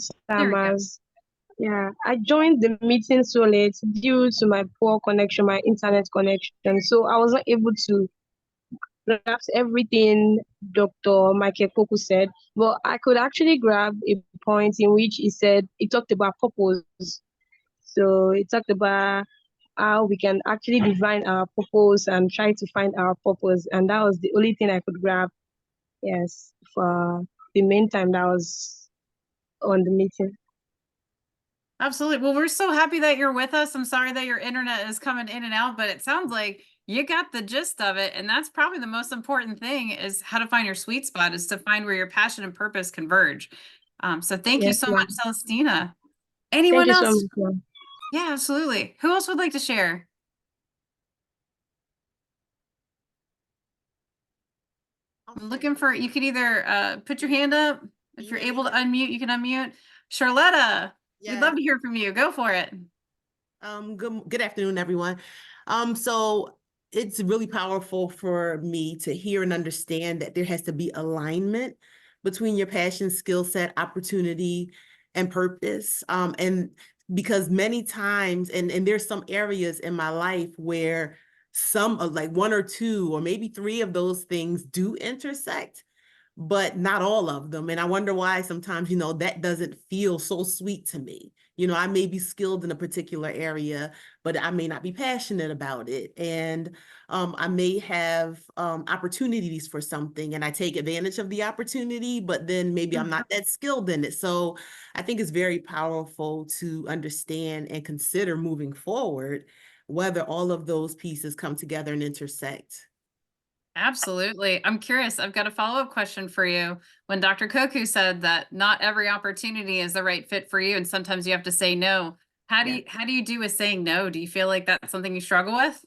Yeah, I joined the meeting so late due to my poor connection, my internet connection. So I wasn't able to grasp everything Dr. Michael Koku said, but I could actually grab a point in which he talked about purpose. So he talked about how we can actually define our purpose and try to find our purpose. And that was the only thing I could grab, yes, for the main time that was on the meeting. Absolutely. Well, we're so happy that you're with us. I'm sorry that your internet is coming in and out, but it sounds like you got the gist of it. And that's probably the most important thing, is how to find your sweet spot, is to find where your passion and purpose converge. So thank you so much, Celestina. Anyone Thank you else? so much, ma'am. Yeah, absolutely. Who else would like to share? I'm looking for, you could either put your hand up. If you're able to unmute, you can unmute. Charlotta, we'd love to hear from you. Go for it. Good afternoon, everyone. So it's really powerful for me to hear and understand that there has to be alignment between your passion, skill set, opportunity, and purpose. And because many times, and there's some areas in my life where some of like one or two or maybe three of those things do intersect, but not all of them. And I wonder why sometimes, you know, that doesn't feel so sweet to me. You know, I may be skilled in a particular area, but I may not be passionate about it. And I may have opportunities for something and I take advantage of the opportunity, but then maybe I'm not that skilled in it. So I think it's very powerful to understand and consider moving forward whether all of those pieces come together and intersect. Absolutely. I'm curious. I've got a follow-up question for you. When Dr. Koku said that not every opportunity is the right fit for you, and sometimes you have to say no. How do you do with saying no? Do you feel like that's something you struggle with?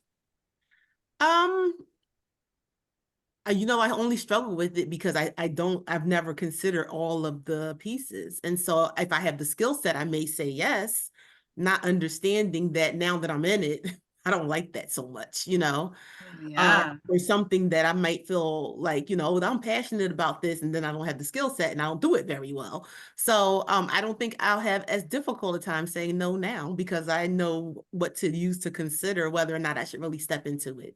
You know, I only struggle with it because I've never considered all of the pieces. And so if I have the skill set, I may say yes, not understanding that now that I'm in it, I don't like that so much, you know? Yeah. Or something that I might feel like, you know, I'm passionate about this and then I don't have the skill set and I don't do it very well. So I don't think I'll have as difficult a time saying no now because I know what to use to consider whether or not I should really step into it.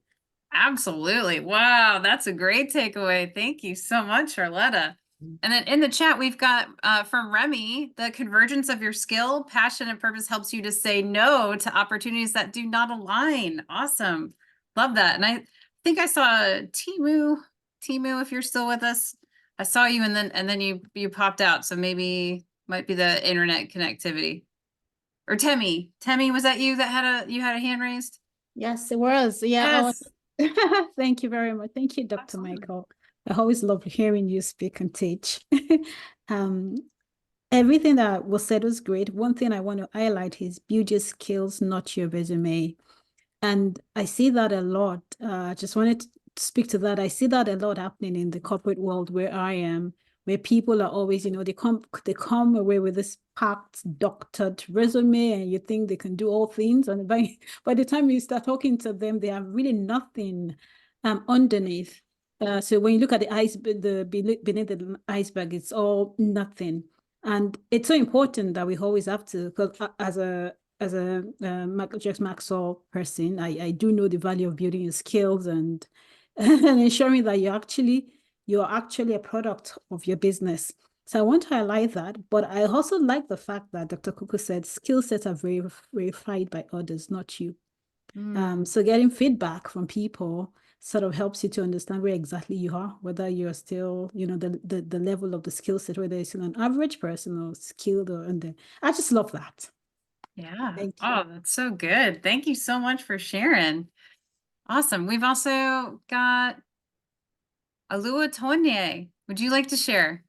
Absolutely. Wow, that's a great takeaway. Thank you so much, Charlotta. And then in the chat, we've got from Remy, the convergence of your skill, passion, and purpose helps you to say no to opportunities that do not align. Awesome. Love that. And I think I saw Timu, if you're still with us. I saw you and then you popped out. So maybe might be the internet connectivity. Or Temi, was that you that had a hand raised? Yes, it was. Yeah. Yes. Thank you very much. Thank you, Dr. Absolutely. Michael. I always love hearing you speak and teach. Everything that was said was great. One thing I want to highlight is build your skills, not your resume. And I see that a lot. I just wanted to speak to that. I see that a lot happening in the corporate world where I am, where people are always, you know, they come away with this packed, doctored resume, and you think they can do all things. And by the time you start talking to them, they have really nothing underneath. So when you look at the iceberg, beneath the iceberg, it's all nothing. And it's so important that we always have to, because as a Maxwell person, I do know the value of building your skills and and ensuring that you're actually a product of your business. So I want to highlight that, but I also like the fact that Dr. Koku said skill sets are verified by others, not you. So getting feedback from people sort of helps you to understand where exactly you are, whether you're still, you know, the level of the skill set, whether it's an average person or skilled or under. I just love that. Yeah. Thank you. Oh, that's so good. Thank you so much for sharing. Awesome. We've also got Alua Tonye. Would you like to share?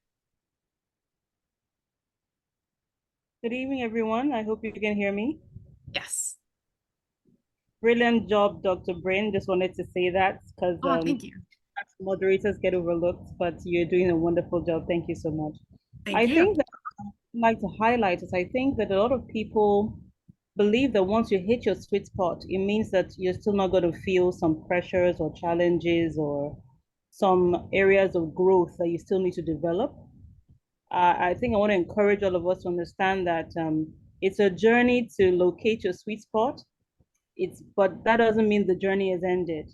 Good evening, everyone. I hope you can hear me. Yes. Brilliant job, Dr. Brain. Just wanted to say that because Thank you. moderators get overlooked, but you're doing a wonderful job. Thank you so much. Thank I you. think that I'd like to highlight is I think that a lot of people believe that once you hit your sweet spot, it means that you're still not going to feel some pressures or challenges or some areas of growth that you still need to develop. I think I want to encourage all of us to understand that it's a journey to locate your sweet spot. But that doesn't mean the journey is ended.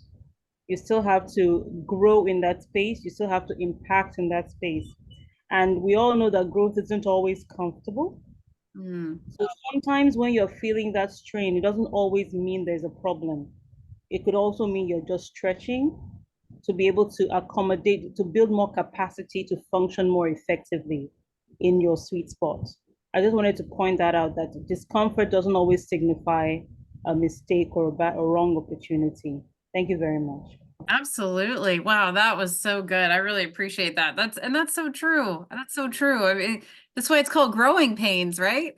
You still have to grow in that space. You still have to impact in that space. And we all know that growth isn't always comfortable. So sometimes when you're feeling that strain, it doesn't always mean there's a problem. It could also mean you're just stretching to be able to accommodate, to build more capacity to function more effectively in your sweet spot. I just wanted to point that out, that discomfort doesn't always signify a mistake or a wrong opportunity. Thank you very much. Absolutely. Wow, that was so good. I really appreciate that. That's so true. That's so true. I mean, that's why it's called growing pains, right?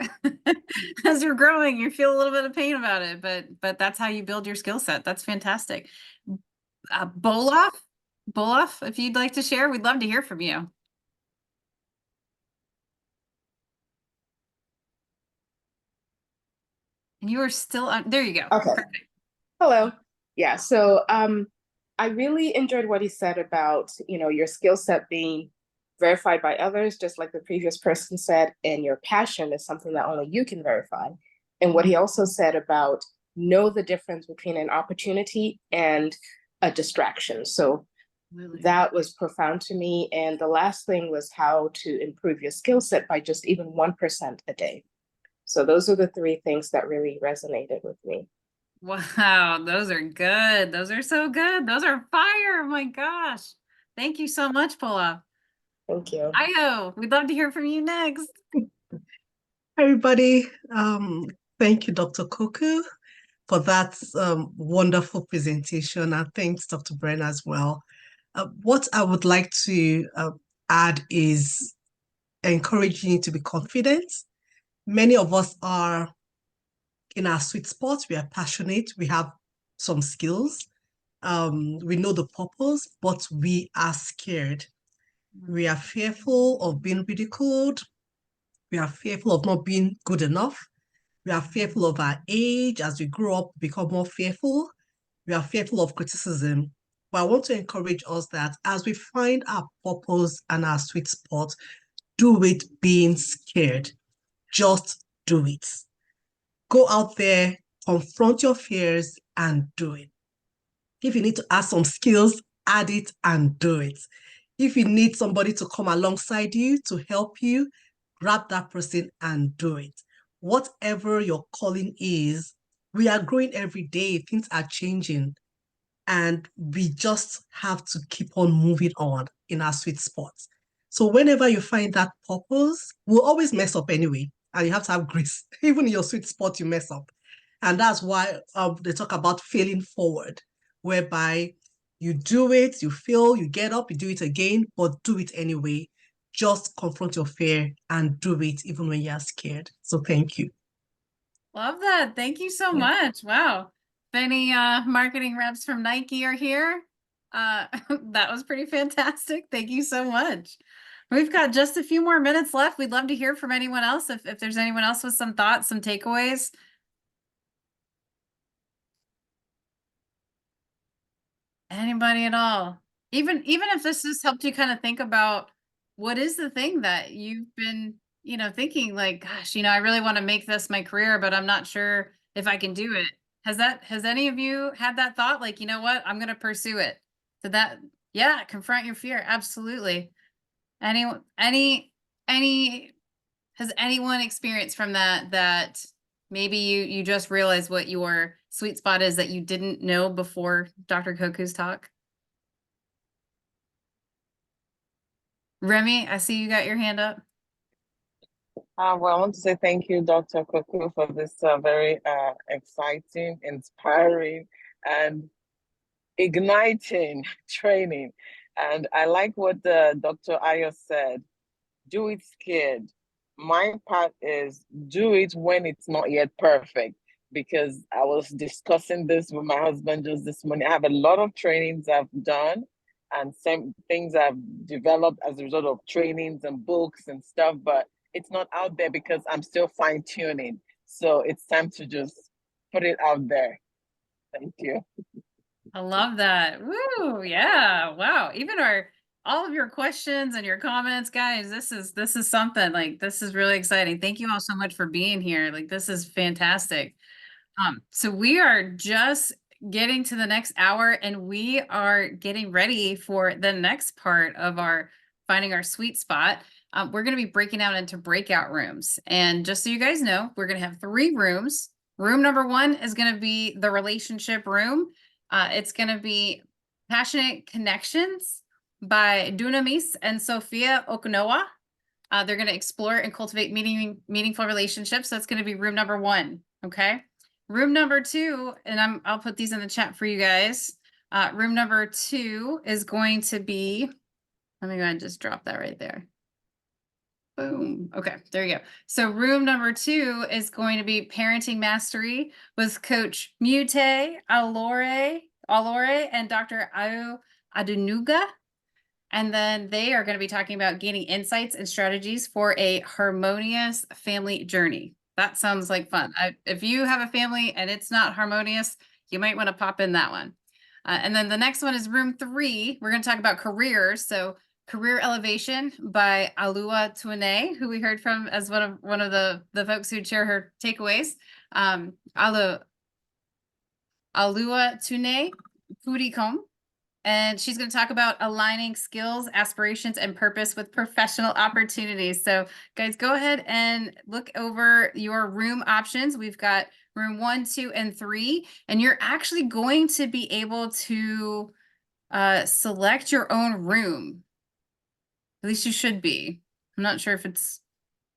As you're growing, you feel a little bit of pain about it, but that's how you build your skill set. That's fantastic. Bolaf, if you'd like to share, we'd love to hear from you. And you are still on. There you go. Okay. Perfect. Hello. Yeah. So I really enjoyed what he said about, you know, your skill set being verified by others, just like the previous person said, and your passion is something that only you can verify. And what he also said about know the difference between an opportunity and a distraction. So that was profound to me. And the last thing was how to improve your skill set by just even 1% a day. So those are the three things that really resonated with me. Wow, those are good. Those are so good. Those are fire. Oh my gosh. Thank you so much, Paula. Thank you. Io, we'd love to hear from you next. Hi, everybody. Thank you, Dr. Koku, for that wonderful presentation. And thanks, Dr. Bren, as well. What I would like to add is encouraging you to be confident. Many of us are in our sweet spot. We are passionate. We have some skills. We know the purpose, but we are scared. We are fearful of being ridiculed. We are fearful of not being good enough. We are fearful of our age. As we grow up, we become more fearful. We are fearful of criticism. But I want to encourage us that as we find our purpose and our sweet spot, do it being scared. Just do it. Go out there, confront your fears, and do it. If you need to add some skills, add it and do it. If you need somebody to come alongside you to help you, grab that person and do it. Whatever your calling is, we are growing every day. Things are changing. And we just have to keep on moving on in our sweet spots. So whenever you find that purpose, we'll always mess up anyway. And you have to have grace. Even in your sweet spot, you mess up. And that's why they talk about failing forward, whereby you do it, you fail, you get up, you do it again, but do it anyway. Just confront your fear and do it even when you're scared. So thank you. Love that. Thank you so much. Wow. If any marketing reps from Nike are here, that was pretty fantastic. Thank you so much. We've got just a few more minutes left. We'd love to hear from anyone else. If there's anyone else with some thoughts, some takeaways. Anybody at all? Even if this just helped you kind of think about what is the thing that you've been, thinking like, gosh, I really want to make this my career, but I'm not sure if I can do it. Has any of you had that thought? Like, you know what, I'm going to pursue it. Did that? Yeah. Confront your fear. Absolutely. Has anyone experienced from that maybe you just realized what your sweet spot is that you didn't know before Dr. Koku's talk? Remy, I see you got your hand up. Well, I want to say thank you, Dr. Koku, for this very exciting, inspiring, and igniting training. And I like what Dr. Ayo said, do it scared. My part is do it when it's not yet perfect, because I was discussing this with my husband just this morning. I have a lot of trainings I've done and some things I've developed as a result of trainings and books and stuff, but it's not out there because I'm still fine tuning. So it's time to just put it out there. Thank you. I love that. Woo, yeah. Wow. Even all of your questions and your comments, guys, this is something like, this is really exciting. Thank you all so much for being here. Like, this is fantastic. So we are just getting to the next hour and we are getting ready for the next part of our finding our sweet spot. We're going to be breaking out into breakout rooms. And just so you guys know, we're going to have 3 rooms. Room number 1 is going to be the relationship room. It's going to be Passionate Connections by Dunamis and Sophia Okunowa. They're going to explore and cultivate meaningful relationships. That's going to be room number 1. Okay. Room number 2, and I'll put these in the chat for you guys. Room number 2 is going to be, let me go ahead and just drop that right there. Boom. Okay, there you go. So room number 2 is going to be Parenting Mastery with Coach Mute Alore and Dr. Ayo Adenuga. And then they are going to be talking about gaining insights and strategies for a harmonious family journey. That sounds like fun. If you have a family and it's not harmonious, you might want to pop in that one. And then the next one is room 3. We're going to talk about careers. So Career Elevation by Alua Tuane, who we heard from as one of the folks who'd share her takeaways. Alua Alua Tune Purikom. And she's going to talk about aligning skills, aspirations, and purpose with professional opportunities. So guys, go ahead and look over your room options. We've got room 1, 2, and 3, and you're actually going to be able to select your own room. At least you should be. I'm not sure if it's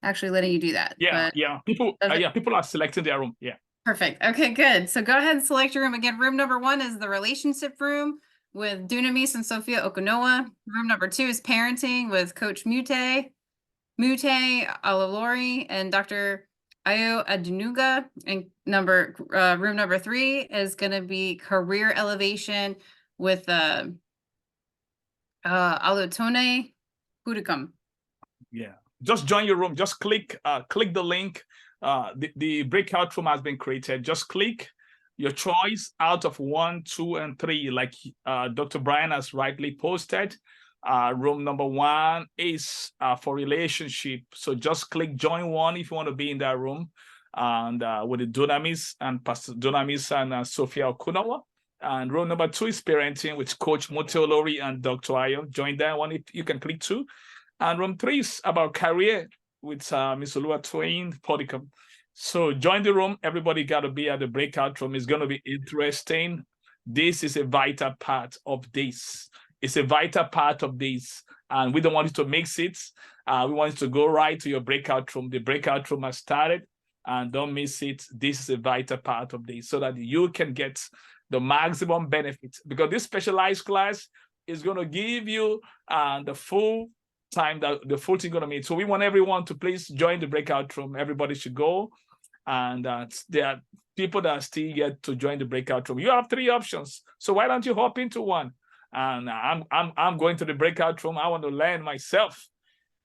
actually letting you do that. Yeah, but yeah. People, people are selecting their room. Yeah. Perfect. Okay, good. So go ahead and select your room. Again, room number 1 is the relationship room with Dunamis and Sophia Okunowa. Room number 2 is parenting with Coach Mute Alalori, and Dr. Ayo Adunuga. And room number 3 is going to be career elevation with Alutone Pudikam. Yeah. Just join your room. Just click the link. The breakout room has been created. Just click your choice out of 1, 2, and 3, like Dr. Brian has rightly posted. Room number 1 is for relationship. So just click join 1 if you want to be in that room. And with the Dunamis and Pastor Dunamis and Sophia Okunowa. And room number 2 is parenting with Coach Moteolori and Dr. Ayo. Join that one if you can click 2. And room 3 is about career with Miss Oluwatoyin Podicum. So join the room. Everybody got to be at the breakout room. It's going to be interesting. This is a vital part of this. It's a vital part of this. And we don't want you to mix it. We want you to go right to your breakout room. The breakout room has started. And don't miss it. This is a vital part of this so that you can get the maximum benefit. Because this specialized class is going to give you the full time that the full team going to meet. So we want everyone to please join the breakout room. Everybody should go. And there are people that are still yet to join the breakout room. You have 3 options. So why don't you hop into one? And I'm going to the breakout room. I want to learn myself.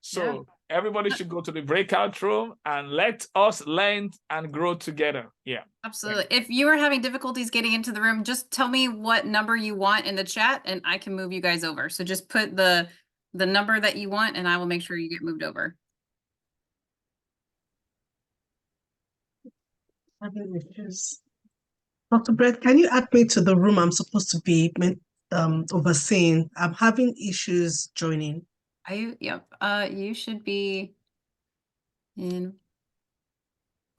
So everybody should go to the breakout room and let us learn and grow together. Yeah. Absolutely. If you are having difficulties getting into the room, just tell me what number you want in the chat and I can move you guys over. So just put the number that you want and I will make sure you get moved over. Dr. Brett, can you add me to the room I'm supposed to be overseeing? I'm having issues joining. Yep. You should be in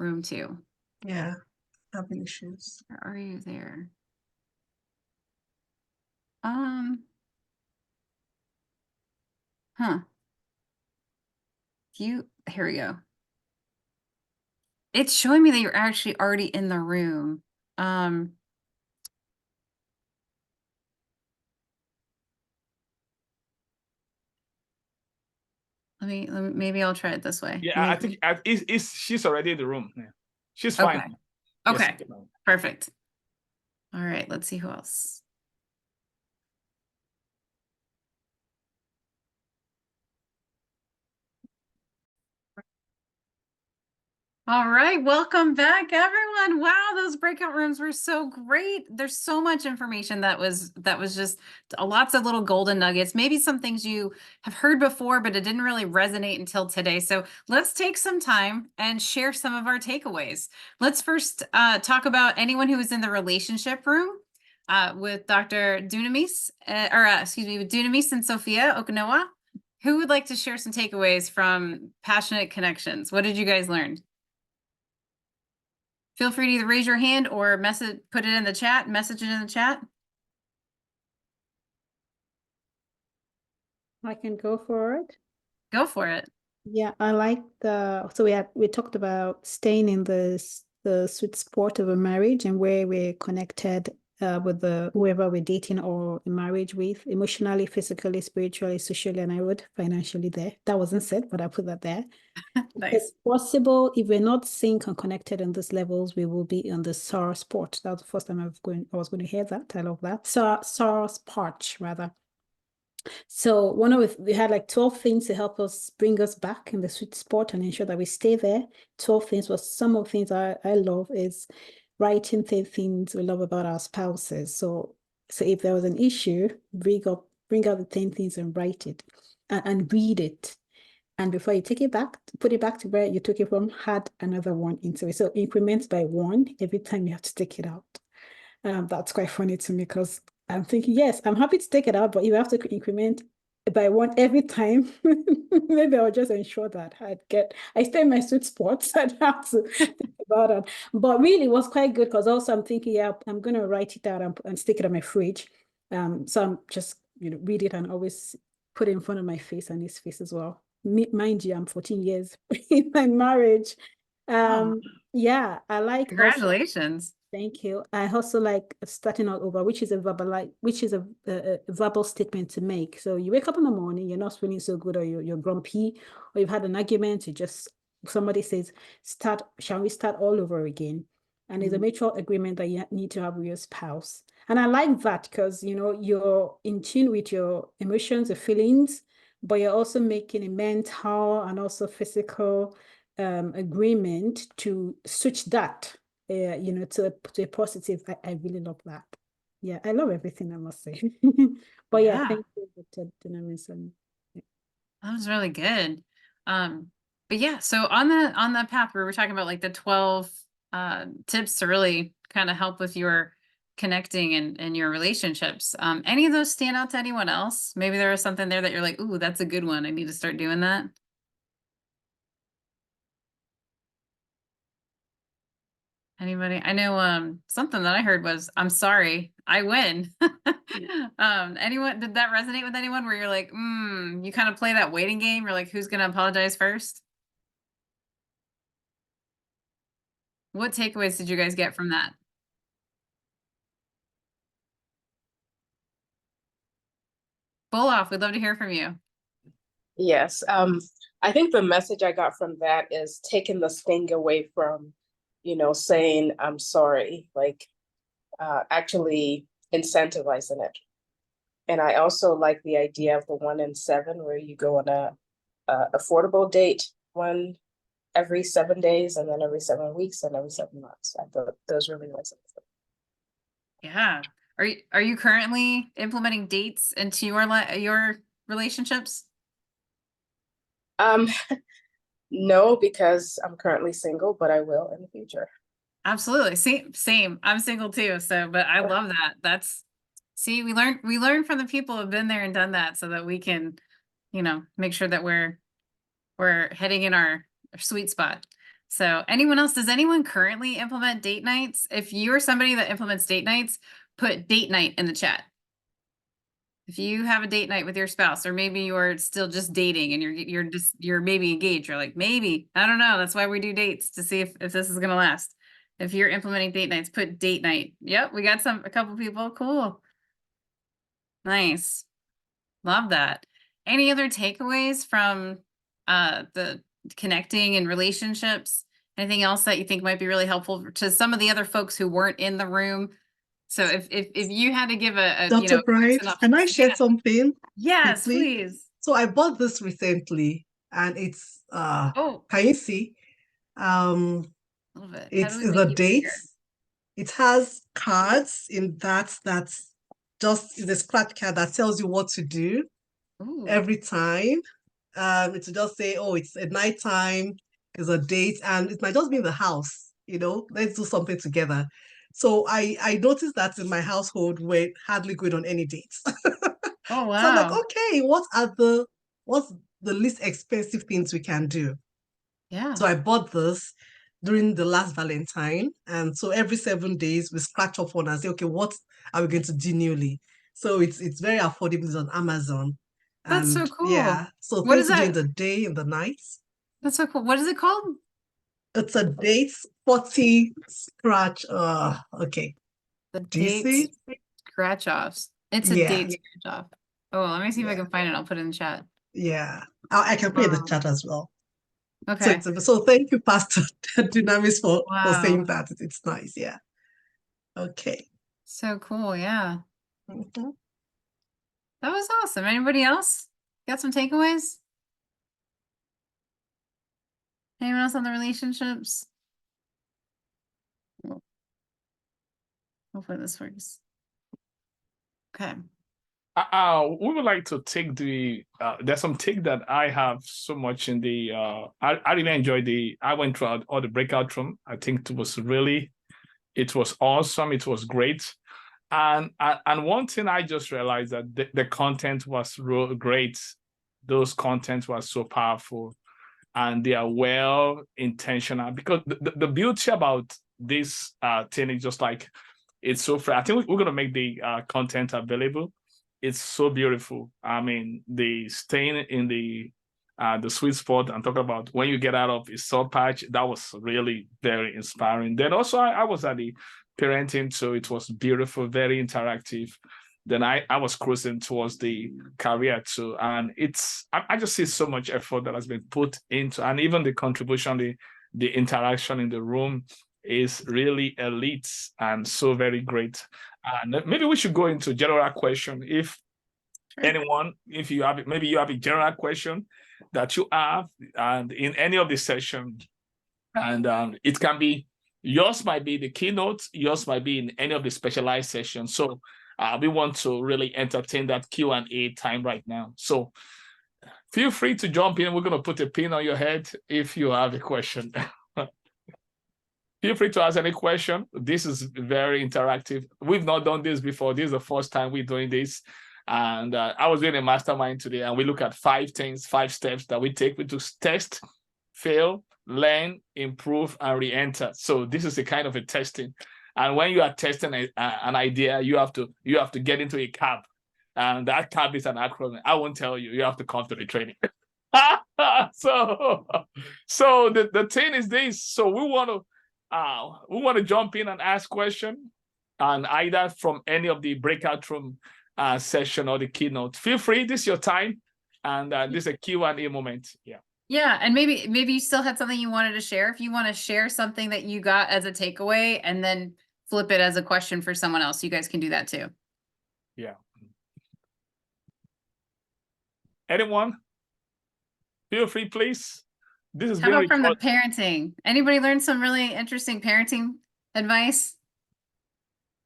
room 2. Yeah, having issues. Where are you there? Here we go. It's showing me that you're actually already in the room. Maybe I'll try it this way. Yeah, I think she's already in the room. Yeah. She's fine. Okay. Yes. Perfect. All right, let's see who else. All right, welcome back, everyone. Wow, those breakout rooms were so great. There's so much information that was just lots of little golden nuggets. Maybe some things you have heard before, but it didn't really resonate until today. So let's take some time and share some of our takeaways. Let's first talk about anyone who was in the relationship room with Dr. Dunamis, with Dunamis and Sophia Okunowa. Who would like to share some takeaways from Passionate Connections? What did you guys learn? Feel free to either raise your hand or put it in the chat, message it in the chat. I can go for it. Go for it. Yeah, I like we talked about staying in the sweet spot of a marriage and where we're connected with whoever we're dating or in marriage with, emotionally, physically, spiritually, socially, and I would financially there. That wasn't said, but I put that there. Nice. It's possible if we're not synced and connected on these levels, we will be on the SAR spot. That was the first time I was going to hear that. I love that. SAR spot rather. So we had like 12 things to help us bring us back in the sweet spot and ensure that we stay there. 12 things was some of the things I love is writing 10 things we love about our spouses. So if there was an issue, bring out the 10 things and write it and read it. And before you take it back, put it back to where you took it from, add another one into it. So increments by 1 every time you have to take it out. That's quite funny to me because I'm thinking, yes, I'm happy to take it out, but if you have to increment by one every time, maybe I'll just ensure that I stay in my sweet spot. I'd have to think about it. But really, it was quite good because also I'm thinking, yeah, I'm going to write it out and stick it on my fridge. So I'm just, read it and always put it in front of my face and his face as well. Mind you, I'm 14 years in my marriage. Yeah, I like Congratulations. Thank you. I also like starting all over, which is a verbal statement to make. So you wake up in the morning, you're not feeling so good, or you're grumpy, or you've had an argument. Somebody says, shall we start all over again? And it's a mutual agreement that you need to have with your spouse. And I like that because you're in tune with your emotions, your feelings, but you're also making a mental and also physical agreement to switch that. To a positive. I really love that. Yeah, I love everything, I must say. But yeah, thank you, Dr. Dynamism. That was really good. But yeah, so on the path where we're talking about like the 12 tips to really kind of help with your connecting and your relationships. Any of those stand out to anyone else? Maybe there was something there that you're like, ooh, that's a good one. I need to start doing that. Anybody? I know something that I heard was, I'm sorry, I win. Anyone, did that resonate with anyone where you're like, you kind of play that waiting game? You're like, who's gonna apologize first? What takeaways did you guys get from that? Full off, we'd love to hear from you. Yes. I think the message I got from that is taking the sting away from, saying I'm sorry, like actually incentivizing it. And I also like the idea of the 1 in 7, where you go on a affordable date, one every 7 days, and then every 7 weeks, and every 7 months. I thought those really resonate. Yeah. Are you currently implementing dates into your relationships? No, because I'm currently single, but I will in the future. Absolutely. Same. I'm single too. So, but I love that. See, we learn from the people who have been there and done that so that we can, make sure that we're heading in our sweet spot. So anyone else, does anyone currently implement date nights? If you're somebody that implements date nights, put date night in the chat. If you have a date night with your spouse, or maybe you're still just dating and you're maybe engaged, you're like, maybe, I don't know. That's why we do dates, to see if this is gonna last. If you're implementing date nights, put date night. Yep, we got a couple people. Cool. Nice. Love that. Any other takeaways from the connecting and relationships? Anything else that you think might be really helpful to some of the other folks who weren't in the room? So if you had to give a Dr. Bright, can I share something? Yes, quickly? please. So I bought this recently, and it's can you see? It's the dates. It has cards in that's just the scratch card that tells you what to do every time. It will just say, oh, it's a nighttime, it's a date, and it might just be in the house, let's do something together. So I noticed that in my household, we're hardly going on any dates. Oh, wow. So I'm like, okay, what's the least expensive things we can do? Yeah. So I bought this during the last Valentine. And so every 7 days we scratch off one and say, okay, what are we going to do newly? So it's very affordable. It's on Amazon. That's so cool. Yeah. So what things is during that? the day and the night. That's so cool. What is it called? It's a date 40 scratch. Okay. The Do you see? Scratch offs. It's a date scratch off. Oh, let me see if I can find it. I'll put it in the chat. Yeah. I can put it in the chat as well. Okay. So thank you, Pastor Dynamis, for saying Wow. that. It's nice. Yeah. Okay. So cool. Yeah. Mhm. That was awesome. Anybody else got some takeaways? Anyone else on the relationships? Hopefully this works. Okay. We would like to take there's some take that I have so much in I really enjoyed I went through all the breakout room. I think it was really It was awesome. It was great. And one thing I just realized that the content was real great. Those contents were so powerful, and they are well intentional, because the beauty about this thing is just like, it's so free. I think we're gonna make the content available. It's so beautiful. I mean, the staying in the sweet spot and talk about when you get out of a soul patch, that was really very inspiring. Then also I was at the parenting, so it was beautiful, very interactive. Then I was cruising towards the career too, and I just see so much effort that has been put into, and even the contribution, the interaction in the room is really elite and so very great. And maybe we should go into general question. If anyone, if you have, maybe you have a general question that you have, and in any of the session, and it can be, yours might be the keynote, yours might be in any of the specialized sessions. So we want to really entertain that Q&A time right now. So feel free to jump in. We're going to put a pin on your head if you have a question. Feel free to ask any question. This is very interactive. We've not done this before. This is the first time we're doing this. And I was doing a mastermind today, and we look at 5 things, 5 steps that we take. We do test, fail, learn, improve, and re-enter. So this is a kind of a testing. And when you are testing an idea, you have to get into a cab. And that cab is an acronym. I won't tell you. You have to come to the training. So the thing is this. So we want to jump in and ask questions, and either from any of the breakout room session or the keynote. Feel free. This is your time, and this is a Q&A moment. Yeah. Yeah, and maybe you still had something you wanted to share. If you want to share something that you got as a takeaway, and then flip it as a question for someone else, you guys can do that too. Yeah. Anyone? Feel free, please. This is How about from the parenting? Anybody learn some really interesting parenting advice?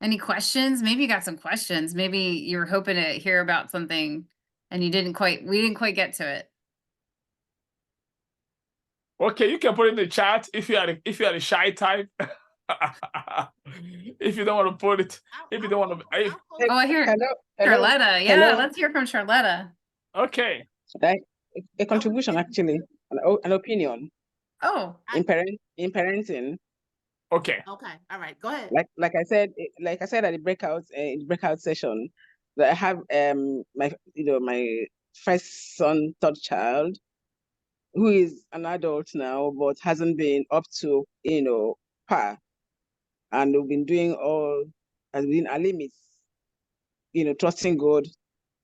Any questions? Maybe you got some questions. Maybe you were hoping to hear about something and we didn't quite get to it. Okay, you can put it in the chat if you had a shy type. If you don't want to put it, if you don't want to. Oh, I hear Charlotta. Yeah, hello. Let's hear from Charlotta. Okay. A contribution, actually, an opinion. Oh. In parenting. Okay. Okay. All right. Go ahead. Like I said at the breakout session, that I have my first son, third child, who is an adult now, but hasn't been up to par, and we've been doing all as within our limits, trusting God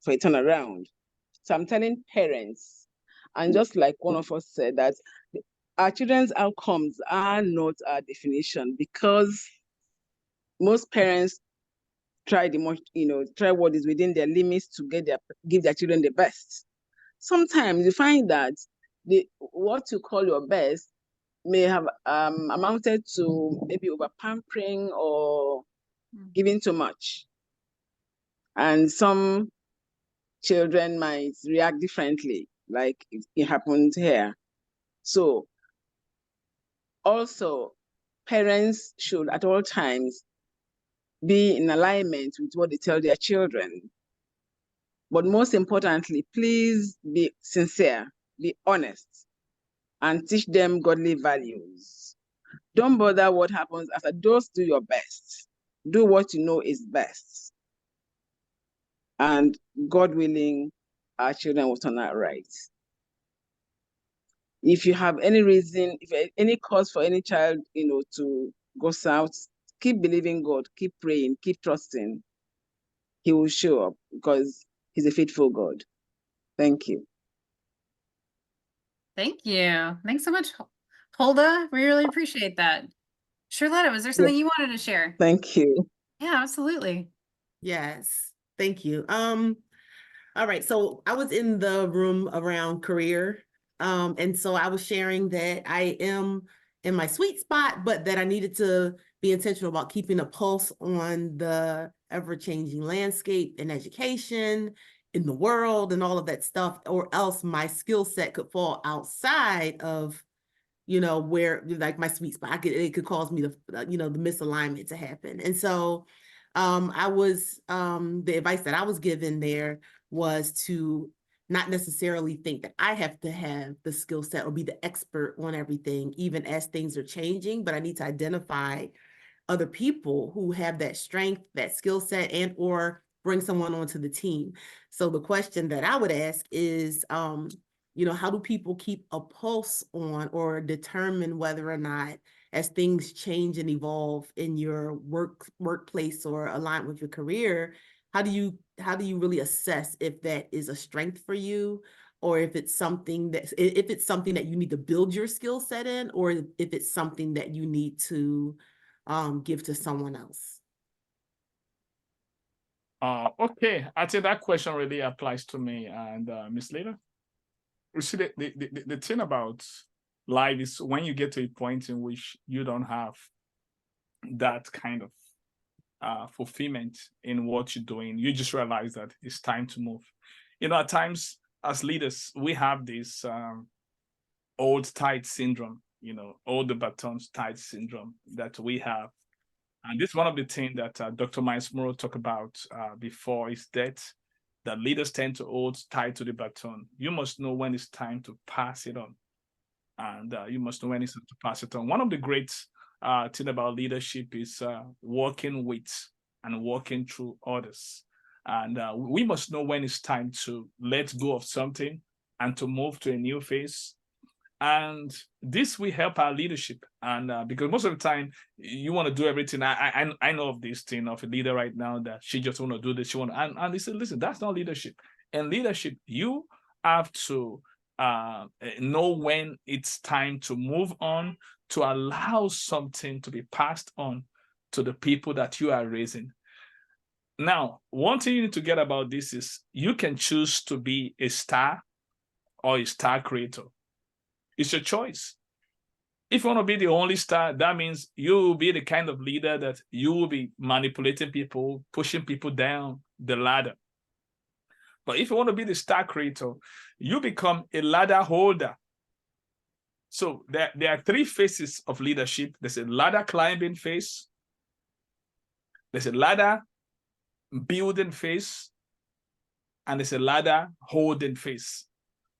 for a turnaround. So I'm telling parents, and just like one of us said, that our children's outcomes are not our definition, because most parents try what is within their limits to give their children the best. Sometimes you find that what you call your best may have amounted to maybe over pampering or giving too much. And some children might react differently, like it happened here. So also, parents should at all times be in alignment with what they tell their children. But most importantly, please be sincere, be honest, and teach them godly values. Don't bother what happens after. Just do your best. Do what you know is best. And God willing, our children will turn out right. If you have any reason, if any cause for any child, to go south, keep believing God, keep praying, keep trusting. He will show up, because He's a faithful God. Thank you. Thank you. Thanks so much, Hulda. We really appreciate that. Charlotta, was there something you wanted to share? Thank you. Yeah, absolutely. Yes. Thank you. All right. So I was in the room around career. And so I was sharing that I am in my sweet spot, but that I needed to be intentional about keeping a pulse on the ever-changing landscape in education, in the world, and all of that stuff, or else my skill set could fall outside of you know, where like my sweet spot, it could cause me the, you know, the misalignment to happen. And so the advice that I was given there was to not necessarily think that I have to have the skill set or be the expert on everything, even as things are changing, but I need to identify other people who have that strength, that skill set, and or bring someone onto the team. So the question that I would ask is, you know, how do people keep a pulse on or determine whether or not, as things change and evolve in your workplace or align with your career, how do you really assess if that is a strength for you, or if it's something that you need to build your skill set in, or if it's something that you need to give to someone else? Okay, I think that question really applies to me and Miss Leda. You see, the thing about life is when you get to a point in which you don't have that kind of fulfillment in what you're doing, you just realize that it's time to move. You know, at times as leaders, we have this old tide syndrome, you know, old the batons tide syndrome that we have. And this is one of the things that Dr. Miles Morrow talked about before his death, that leaders tend to hold tight to the baton. You must know when it's time to pass it on. And you must know when it's time to pass it on. One of the great things about leadership is working with and working through others. And we must know when it's time to let go of something and to move to a new phase. And this will help our leadership. And because most of the time you want to do everything. I know of this thing of a leader right now that she just want to do this. She want, and they said, listen, that's not leadership. In leadership, you have to know when it's time to move on, to allow something to be passed on to the people that you are raising. Now, one thing you need to get about this is you can choose to be a star or a star creator. It's your choice. If you want to be the only star, that means you will be the kind of leader that you will be manipulating people, pushing people down the ladder. But if you want to be the star creator, you become a ladder holder. So there are three phases of leadership. There's a ladder climbing phase. There's a ladder building phase. And there's a ladder holding phase.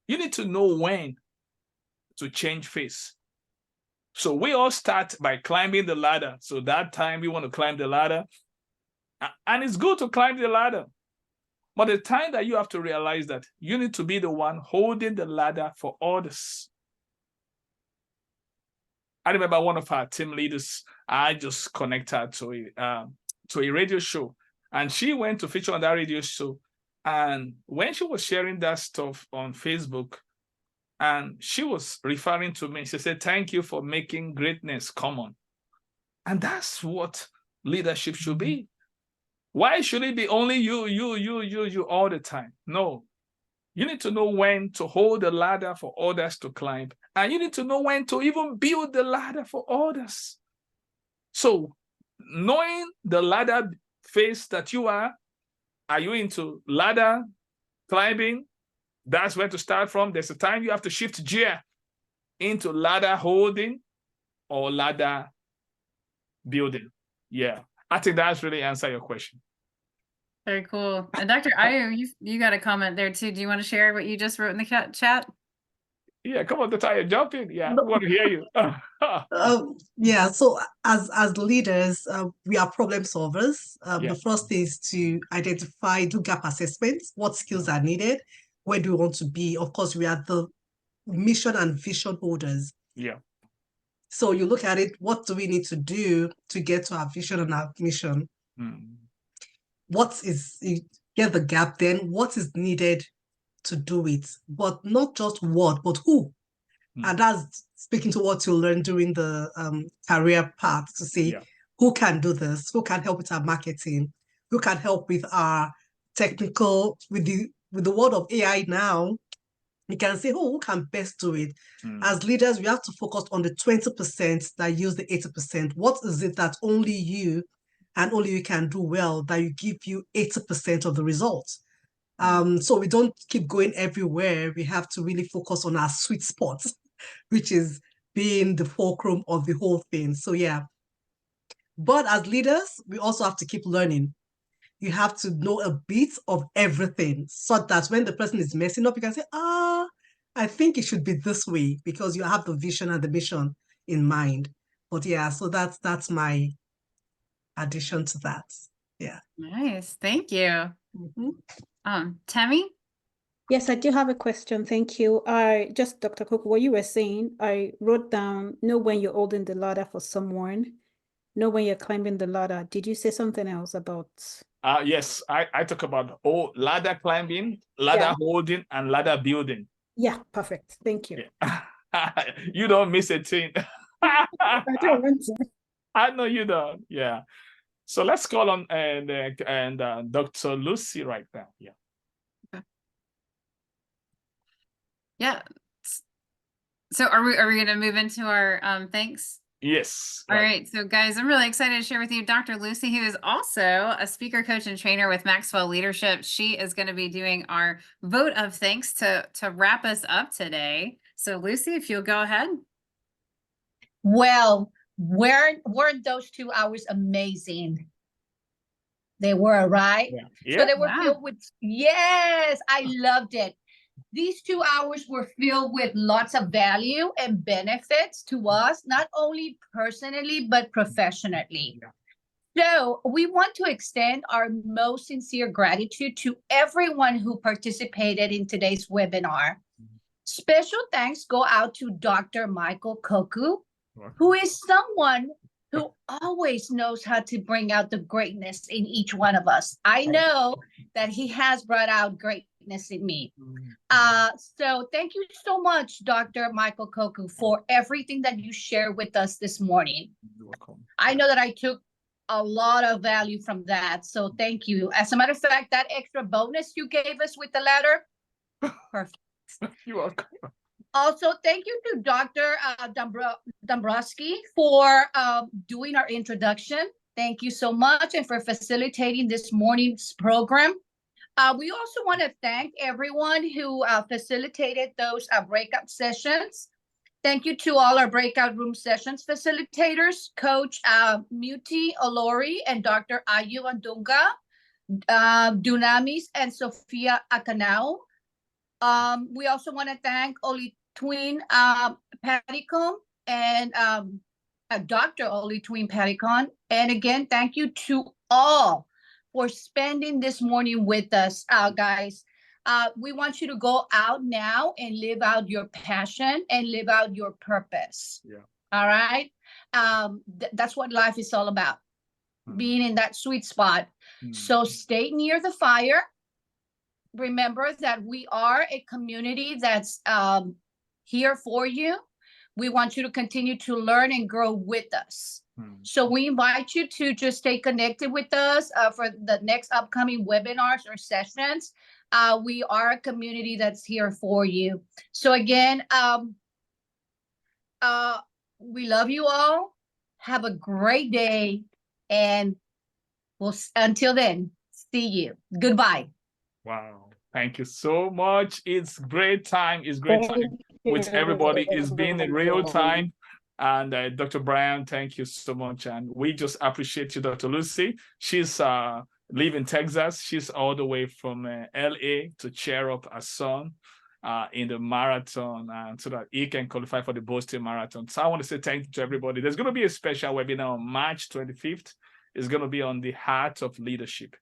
You need to know when to change phase. So we all start by climbing the ladder. So that time we want to climb the ladder. And it's good to climb the ladder. But the time that you have to realize that you need to be the one holding the ladder for others. I remember one of our team leaders, I just connected her to a radio show. And she went to feature on that radio show. And when she was sharing that stuff on Facebook, and she was referring to me, she said, thank you for making greatness common. And that's what leadership should be. Why should it be only you all the time? No. You need to know when to hold the ladder for others to climb. And you need to know when to even build the ladder for others. So knowing the ladder phase that you are you into ladder climbing? That's where to start from. There's a time you have to shift gear into ladder holding or ladder building. Yeah, I think that's really answer your question. Very cool. And Dr. Ayu, you got a comment there too. Do you want to share what you just wrote in the chat? Yeah, come on, Tataya, jump in. Yeah, we want to hear you. Yeah, so as leaders, we are problem solvers. The first is to identify, do gap assessments, what skills are needed, where do we want to be? Of course, we are the mission and vision holders. Yeah. So you look at it, what do we need to do to get to our vision and our mission? You get the gap, then what is needed to do it? But not just what, but who. And that's speaking to what you learned during the career path to say, who can do this? Who can help with our marketing? Who can help with our technical, with the world of AI now, we can say, who can best do it? As leaders, we have to focus on the 20% that use the 80%. What is it that only you and only you can do well that you give you 80% of the results? So we don't keep going everywhere. We have to really focus on our sweet spots, which is being the fulcrum of the whole thing. So yeah. But as leaders, we also have to keep learning. You have to know a bit of everything so that when the person is messing up, you can say, I think it should be this way, because you have the vision and the mission in mind. But yeah, so that's my addition to that. Yeah. Nice. Thank you. Mm-hmm. Tammy? Yes, I do have a question. Thank you. Dr. Koku, what you were saying, I wrote down, know when you're holding the ladder for someone, know when you're climbing the ladder. Did you say something else about? Yes, I talk about ladder climbing, ladder holding, and ladder building. Yeah, perfect. Thank you. Yeah. You don't miss a thing. I don't want to. I know you don't. Yeah. So let's call on and Dr. Lucy right now. Yeah. Okay. Yeah. So are we going to move into our thanks? Yes. All right. So guys, I'm really excited to share with you Dr. Lucy, who is also a speaker, coach, and trainer with Maxwell Leadership. She is going to be doing our vote of thanks to wrap us up today. So Lucy, if you'll go ahead. Well, weren't those 2 hours amazing? They were, right? Yeah. So they were filled with, yes, I loved it. These 2 hours were filled with lots of value and benefits to us, not only personally, but professionally. So we want to extend our most sincere gratitude to everyone who participated in today's webinar. Special thanks go out to Dr. Michael Koku, who is someone who always knows how to bring out the greatness in each one of us. I know that he has brought out greatness in me. So thank you so much, Dr. Michael Koku, for everything that you shared with us this morning. You're welcome. I know that I took a lot of value from that. So thank you. As a matter of fact, that extra bonus you gave us with the letter, perfect. You're welcome. Also, thank you to Dr. Dombrowski for doing our introduction. Thank you so much, and for facilitating this morning's program. We also want to thank everyone who facilitated those breakout sessions. Thank you to all our breakout room sessions facilitators, Coach Muti Olori and Dr. Ayu Andunga, Dunamis and Sophia Akanao. We also want to thank Olitwin Paticon and Dr. Olitwin Paticon. And again, thank you to all for spending this morning with us, guys. We want you to go out now and live out your passion and live out your purpose. Yeah. All right. That's what life is all about, being in that sweet spot. So stay near the fire. Remember that we are a community that's here for you. We want you to continue to learn and grow with us. So we invite you to just stay connected with us for the next upcoming webinars or sessions. We are a community that's here for you. So again, we love you all. Have a great day. And until then, see you. Goodbye. Wow. Thank you so much. It's great time. It's great time with everybody. It's been in real time. And Dr. Brian, thank you so much. And we just appreciate you, Dr. Lucy. She's live in Texas. She's all the way from LA to cheer up her son in the marathon so that he can qualify for the Boston Marathon. So I want to say thank you to everybody. There's going to be a special webinar on March 25th. It's going to be on the heart of leadership.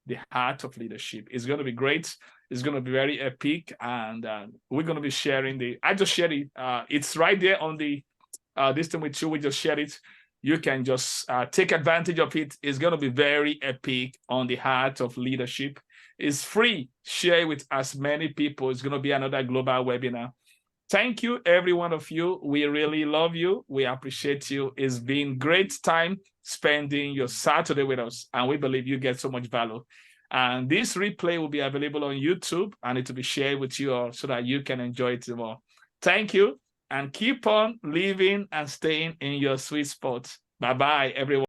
The heart of leadership. It's going to be great. It's going to be very epic. And we're going to be sharing I just shared it. It's right there on the this thing with you. We just shared it. You can just take advantage of it. It's going to be very epic on the heart of leadership. It's free. Share it with as many people. It's going to be another global webinar. Thank you, every one of you. We really love you. We appreciate you. It's been great time spending your Saturday with us, and we believe you get so much value. And this replay will be available on YouTube, and it will be shared with you all so that you can enjoy it more. Thank you, and keep on living and staying in your sweet spot. Bye-bye, everyone.